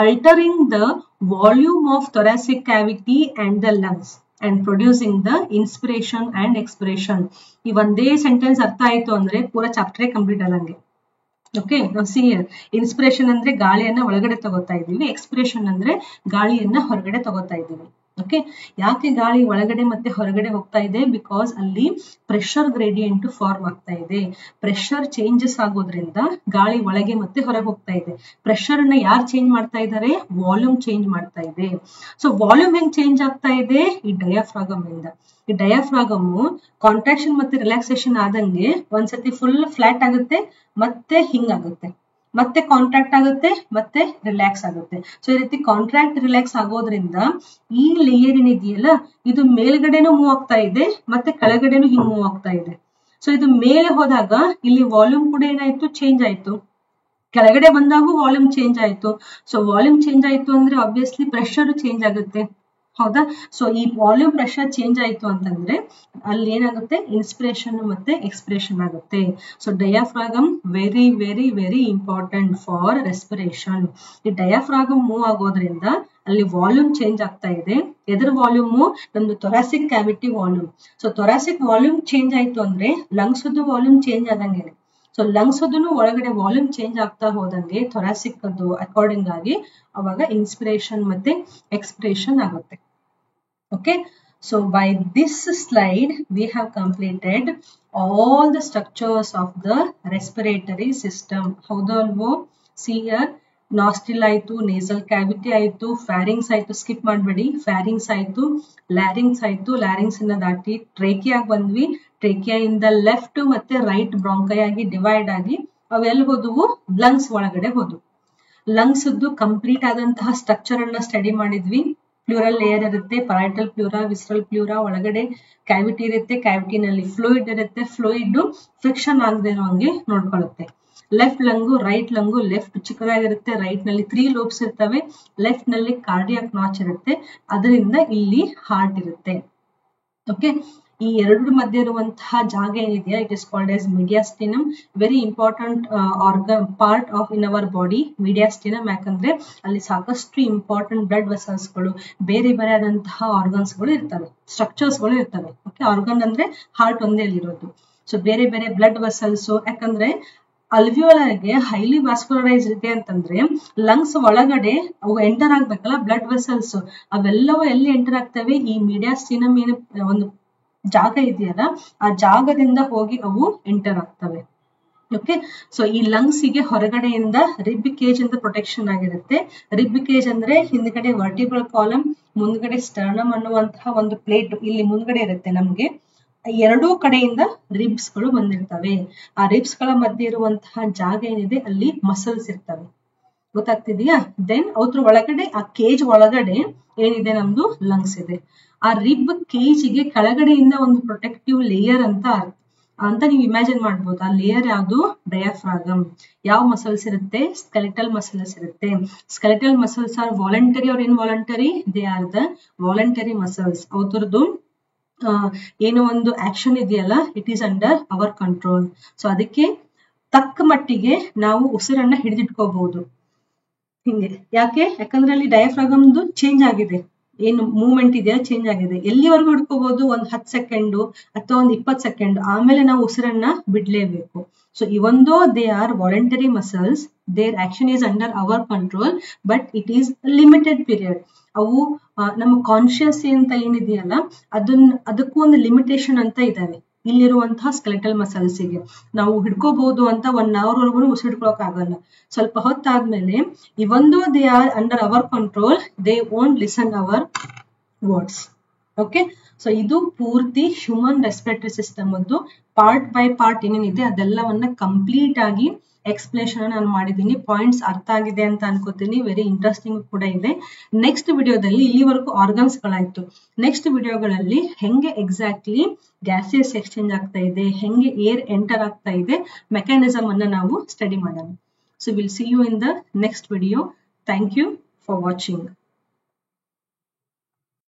altering the volume of thoracic cavity and the lungs and producing the inspiration and expiration. ಈ ಒಂದೇ ಸೆಂಟೆನ್ಸ್ ಅರ್ಥ ಆಯ್ತು ಅಂದ್ರೆ ಪೂರಾ ಚಾಪ್ಟರ್ ಕಂಪ್ಲೀಟ್ ಆದಂಗೆ. ಓಕೆ, ನಾವು ಸಿ ಇನ್ಸ್ಪಿರೇಷನ್ ಅಂದ್ರೆ ಗಾಳಿಯನ್ನ ಒಳಗಡೆ ತಗೋತಾ ಇದೀವಿ, ಎಕ್ಸ್ಪಿರೇಷನ್ ಅಂದ್ರೆ ಗಾಳಿಯನ್ನ ಹೊರಗಡೆ ತಗೋತಾ ಇದೀವಿ. ಓಕೆ, ಯಾಕೆ ಗಾಳಿ ಒಳಗಡೆ ಮತ್ತೆ ಹೊರಗಡೆ ಹೋಗ್ತಾ ಇದೆ? ಬಿಕಾಸ್ ಅಲ್ಲಿ ಪ್ರೆಷರ್ ಗ್ರೇಡಿಯಂಟ್ ಫಾರ್ಮ್ ಆಗ್ತಾ ಇದೆ. ಪ್ರೆಷರ್ ಚೇಂಜಸ್ ಆಗೋದ್ರಿಂದ ಗಾಳಿ ಒಳಗೆ ಮತ್ತೆ ಹೊರಗೆ ಹೋಗ್ತಾ ಇದೆ. ಪ್ರೆಷರ್ ಅನ್ನ ಯಾರು ಚೇಂಜ್ ಮಾಡ್ತಾ ಇದ್ದಾರೆ? ವಾಲ್ಯೂಮ್ ಚೇಂಜ್ ಮಾಡ್ತಾ ಇದೆ. ಸೊ ವಾಲ್ಯೂಮ್ ಹೆಂಗ್ ಚೇಂಜ್ ಆಗ್ತಾ ಇದೆ? ಈ ಡಯಾಫ್ರಾಗಮ್ ಇಂದ. ಈ ಡಯಾಫ್ರಾಗಮ್ ಕಾಂಟ್ರಾಕ್ಷನ್ ಮತ್ತೆ ರಿಲ್ಯಾಕ್ಸೇಷನ್ ಆದಂಗೆ ಒಂದ್ಸತಿ ಫುಲ್ ಫ್ಲಾಟ್ ಆಗುತ್ತೆ, ಮತ್ತೆ ಹಿಂಗಾಗುತ್ತೆ, ಮತ್ತೆ ಕಾಂಟ್ರಾಕ್ಟ್ ಆಗುತ್ತೆ, ಮತ್ತೆ ರಿಲ್ಯಾಕ್ಸ್ ಆಗುತ್ತೆ. ಸೊ ಈ ರೀತಿ ಕಾಂಟ್ರಾಕ್ಟ್ ರಿಲ್ಯಾಕ್ಸ್ ಆಗೋದ್ರಿಂದ ಈ ಲೇಯರ್ ಏನಿದೆಯಲ್ಲ ಇದು ಮೇಲ್ಗಡೆನೂ ಮೂವ್ ಆಗ್ತಾ ಇದೆ, ಮತ್ತೆ ಕೆಳಗಡೆನೂ ಹಿಂಗ್ ಮೂವ್ ಆಗ್ತಾ ಇದೆ. ಸೊ ಇದು ಮೇಲೆ ಹೋದಾಗ ಇಲ್ಲಿ ವಾಲ್ಯೂಮ್ ಕೂಡ ಏನಾಯ್ತು? ಚೇಂಜ್ ಆಯ್ತು. ಕೆಳಗಡೆ ಬಂದಾಗೂ ವಾಲ್ಯೂಮ್ ಚೇಂಜ್ ಆಯ್ತು. ಸೊ ವಾಲ್ಯೂಮ್ ಚೇಂಜ್ ಆಯ್ತು ಅಂದ್ರೆ ಆಬ್ವಿಯಸ್ಲಿ ಪ್ರೆಷರ್ ಚೇಂಜ್ ಆಗುತ್ತೆ, ಹೌದಾ? ಸೊ ಈ ವಾಲ್ಯೂಮ್ ಪ್ರೆಷರ್ ಚೇಂಜ್ ಆಯ್ತು ಅಂತಂದ್ರೆ ಅಲ್ಲಿ ಏನಾಗುತ್ತೆ? ಇನ್ಸ್ಪಿರೇಷನ್ ಮತ್ತೆ ಎಕ್ಸ್ಪಿರೇಷನ್ ಆಗುತ್ತೆ. So diaphragm very very very important for respiration. ಈ ಡಯಾಫ್ರಾಗಮ್ ಮೂವ್ ಆಗೋದ್ರಿಂದ ಅಲ್ಲಿ ವಾಲ್ಯೂಮ್ ಚೇಂಜ್ ಆಗ್ತಾ ಇದೆ. ಎದ್ರ ವಾಲ್ಯೂಮು? ನಮ್ದು thoracic cavity volume. So thoracic volume change ಆಯ್ತು ಅಂದ್ರೆ ಲಂಗ್ಸ್ ವಾಲ್ಯೂಮ್ ಚೇಂಜ್ ಆದಂಗೆ. ಸೊ ಲಂಗ್ಸ್ ಒಳಗಡೆ ವಾಲ್ಯೂಮ್ ಚೇಂಜ್ ಆಗ್ತಾ ಹೋದಂಗೆ ಥೊರಾಸಿಕ್ ಅದು ಅಕಾರ್ಡಿಂಗ್ ಆಗಿ ಅವಾಗ ಇನ್ಸ್ಪಿರೇಷನ್ ಮತ್ತೆ ಎಕ್ಸ್ಪಿರೇಷನ್ ಆಗುತ್ತೆ. Okay, so by this slide we have completed all the structures of the respiratory system. ಹೌದಾ ಅಲ್ವೋ? See here, nostril ಆಯ್ತು, nasal cavity ಆಯ್ತು, pharynx ಆಯ್ತು, skip ಮಾಡಬೇಡಿ, pharynx ಆಯ್ತು, larynx ಆಯ್ತು, larynx ಇಂದ ದಾಟಿ ಟ್ರೇಕಿಯಾ ಬಂದ್ವಿ, ಟ್ರೇಕಿಯಾ ಇಂದ ಲೆಫ್ಟ್ ಮತ್ತೆ ರೈಟ್ ಬ್ರಾಂಕೈ ಆಗಿ ಡಿವೈಡ್ ಆಗಿ ಅವೆಲ್ಲ ಹೋದವು? ಲಂಗ್ಸ್ ಒಳಗಡೆ ಹೋದವು. ಲಂಗ್ಸ್ ಕಂಪ್ಲೀಟ್ ಆದಂತಹ ಸ್ಟ್ರಕ್ಚರ್ ಅನ್ನ ಸ್ಟಡಿ ಮಾಡಿದ್ವಿ. ಪ್ಲೂರಲ್ ಲೇಯರ್ ಇರುತ್ತೆ, ಪರೈಟಲ್ ಪ್ಲೂರಾ, ವಿಸ್ರಲ್ ಪ್ಲೂರಾ, ಒಳಗಡೆ ಕ್ಯಾವಿಟಿ ಇರುತ್ತೆ, ಕ್ಯಾವಿಟಿನಲ್ಲಿ ಫ್ಲೂಯಿಡ್ ಇರುತ್ತೆ, ಫ್ಲೂಯಿಡ್ ಫ್ರಿಕ್ಷನ್ ಆಗದೆ ಇರೋ ಹಂಗೆ ನೋಡ್ಕೊಳ್ಳುತ್ತೆ. Left lung, right ಲಂಗು, left ಚಿಕ್ಕದಾಗಿರುತ್ತೆ, right ನಲ್ಲಿ 3 ಲೋಬ್ಸ್ ಇರ್ತವೆ, ಲೆಫ್ಟ್ ನಲ್ಲಿ ಕಾರ್ಡಿಯಾಕ್ ನಾಚ್ ಇರುತ್ತೆ, ಅದರಿಂದ ಇಲ್ಲಿ ಹಾರ್ಟ್ ಇರುತ್ತೆ. ಓಕೆ, ಈ ಎರಡು ಮಧ್ಯೆ ಇರುವಂತಹ ಜಾಗ ಏನಿದೆಯಾ, it is called as mediastinum. Very important organ part of in our body mediastinum. ಯಾಕಂದ್ರೆ ಅಲ್ಲಿ ಸಾಕಷ್ಟು ಇಂಪಾರ್ಟೆಂಟ್ ಬ್ಲಡ್ ವೆಸಲ್ಸ್ ಗಳು, ಬೇರೆ ಬೇರೆ ಆದಂತಹ ಆರ್ಗನ್ಸ್ ಗಳು ಇರ್ತವೆ, ಸ್ಟ್ರಕ್ಚರ್ಸ್ ಗಳು ಇರ್ತವೆ. ಓಕೆ, ಆರ್ಗನ್ ಅಂದ್ರೆ ಹಾರ್ಟ್ ಒಂದೇ ಅಲ್ಲಿರೋದು. ಸೊ ಬೇರೆ ಬೇರೆ ಬ್ಲಡ್ ವೆಸಲ್ಸ್, ಯಾಕಂದ್ರೆ ಅಲ್ವಿಯೋಲರ್ಗೆ ಹೈಲಿ ವ್ಯಾಸ್ಕುಲರೈಸ್ ಇದೆ ಅಂತಂದ್ರೆ ಲಂಗ್ಸ್ ಒಳಗಡೆ ಅವು ಎಂಟರ್ ಆಗ್ಬೇಕಲ್ಲ, ಬ್ಲಡ್ ವೆಸಲ್ಸ್ ಅವೆಲ್ಲವೂ ಎಲ್ಲಿ ಎಂಟರ್ ಆಗ್ತವೆ? ಈ ಮೀಡಿಯಾಸ್ಟಿನಮ್ ಏನು ಒಂದು ಜಾಗ ಇದೆಯಲ್ಲ ಆ ಜಾಗದಿಂದ ಹೋಗಿ ಅವು ಎಂಟರ್ ಆಗ್ತವೆ. ಓಕೆ, ಸೊ ಈ ಲಂಗ್ಸ್ ಗೆ ಹೊರಗಡೆಯಿಂದ ರಿಬ್ ಕೇಜ್ ಅಂತ ಪ್ರೊಟೆಕ್ಷನ್ ಆಗಿರುತ್ತೆ. ರಿಬ್ ಕೇಜ್ ಅಂದ್ರೆ ಹಿಂದ್ಗಡೆ ವರ್ಟಿಬ್ರಲ್ ಕಾಲಮ್, ಮುಂದ್ಗಡೆ ಸ್ಟರ್ನಮ್ ಅನ್ನುವಂತಹ ಒಂದು ಪ್ಲೇಟ್ ಇಲ್ಲಿ ಮುಂದ್ಗಡೆ ಇರುತ್ತೆ. ನಮ್ಗೆ ಎರಡೂ ಕಡೆಯಿಂದ ರಿಬ್ಸ್ ಗಳು ಬಂದಿರ್ತವೆ. ಆ ರಿಬ್ಸ್ ಗಳ ಮಧ್ಯೆ ಇರುವಂತಹ ಜಾಗ ಏನಿದೆ ಅಲ್ಲಿ ಮಸಲ್ಸ್ ಇರ್ತವೆ. ಗೊತ್ತಾಗ್ತಿದೆಯಾ? ದೆನ್ ಅದ್ರ ಒಳಗಡೆ ಆ ಕೇಜ್ ಒಳಗಡೆ ಏನಿದೆ? ನಮ್ದು ಲಂಗ್ಸ್ ಇದೆ. ಆ ರಿಬ್ ಕೇಜಿಗೆ ಕೆಳಗಡೆಯಿಂದ ಒಂದು ಪ್ರೊಟೆಕ್ಟಿವ್ ಲೇಯರ್ ಅಂತ ನೀವು ಇಮ್ಯಾಜಿನ್ ಮಾಡ್ಬೋದು. ಆ ಲೇಯರ್ ಯಾವುದು? ಡಯಾಫ್ರಾಗಮ್. ಯಾವ ಮಸಲ್ಸ್ ಇರುತ್ತೆ? ಸ್ಕೆಲಿಟಲ್ ಮಸಲ್ಸ್ ಇರುತ್ತೆ. Skeletal muscles are voluntary or involuntary? They are the voluntary muscles. ಅವ್ರದ್ದು ಏನೋ ಒಂದು ಆಕ್ಷನ್ ಇದೆಯಲ್ಲ, it is under our control. So ಅದಕ್ಕೆ ತಕ್ಕ ಮಟ್ಟಿಗೆ ನಾವು ಉಸಿರನ್ನ ಹಿಡಿದಿಟ್ಕೋಬಹುದು ಹಿಂಗೆ. ಯಾಕಂದ್ರೆ ಅಲ್ಲಿ ಡಯಾಫ್ರಾಗಮ್ದು ಚೇಂಜ್ ಆಗಿದೆ, ಏನು ಮೂವ್ಮೆಂಟ್ ಇದೆಯಾ ಚೇಂಜ್ ಆಗಿದೆ. ಎಲ್ಲಿವರೆಗೂ ಹಿಡ್ಕೋಬಹುದು? ಒಂದು 10 ಸೆಕೆಂಡ್ ಅಥವಾ ಒಂದು 20 ಸೆಕೆಂಡ್, ಆಮೇಲೆ ನಾವು ಉಸಿರನ್ನ ಬಿಡ್ಲೇಬೇಕು. ಸೊ ಇವೊಂದು they are voluntary muscles, their action is under our control, but it is limited period. ಅವು ನಮ್ಮ ಕಾನ್ಶಿಯಸ್ ಅಂತ ಏನಿದೆಯಲ್ಲ ಅದಕ್ಕೂ ಒಂದು ಲಿಮಿಟೇಷನ್ ಅಂತ ಇದಾವೆ. ಇಲ್ಲಿರುವಂತಹ ಸ್ಕೆಲೆಟಲ್ ಮಸಲ್ಸ್ಗೆ ನಾವು ಹಿಡ್ಕೋಬಹುದು ಅಂತ 1 hour ವರೆಗೂ ಉಸಿರಿಡ್ಕೊಳಕ್ ಆಗಲ್ಲ. ಸ್ವಲ್ಪ ಹೊತ್ತಾದ್ಮೇಲೆ ಇವೊಂದು they are under our control, they won't listen our words. Okay, so ಇದು ಪೂರ್ತಿ ಹ್ಯೂಮನ್ ರೆಸ್ಪಿರೇಟರಿ ಸಿಸ್ಟಮ್ ಅದು ಪಾರ್ಟ್ ಬೈ ಪಾರ್ಟ್ ಏನೇನಿದೆ ಅದೆಲ್ಲವನ್ನ ಕಂಪ್ಲೀಟ್ ಆಗಿ ಎಕ್ಸ್ಪ್ಲೇಷನ್ ನಾನು ಮಾಡಿದ್ದೀನಿ. ಪಾಯಿಂಟ್ಸ್ ಅರ್ಥ ಆಗಿದೆ ಅಂತ ಅನ್ಕೋತೀನಿ. ವೆರಿ ಇಂಟ್ರೆಸ್ಟಿಂಗ್ ಕೂಡ ಇದೆ. ನೆಕ್ಸ್ಟ್ ವಿಡಿಯೋದಲ್ಲಿ ಇಲ್ಲಿವರೆಗೂ ಆರ್ಗನ್ಸ್ ಗಳಾಯ್ತು. ನೆಕ್ಸ್ಟ್ ವಿಡಿಯೋಗಳಲ್ಲಿ ಹೆಂಗೆ ಎಕ್ಸಾಕ್ಟ್ಲಿ ಗ್ಯಾಸಿಯಸ್ ಎಕ್ಸ್ಚೇಂಜ್ ಆಗ್ತಾ ಇದೆ, ಹೆಂಗೆ ಏರ್ ಎಂಟರ್ ಆಗ್ತಾ ಇದೆ, ಮೆಕ್ಯಾನಿಸಮ್ ಅನ್ನ ನಾವು ಸ್ಟಡಿ ಮಾಡೋಣ. So we'll see you in the next video. Thank you for watching.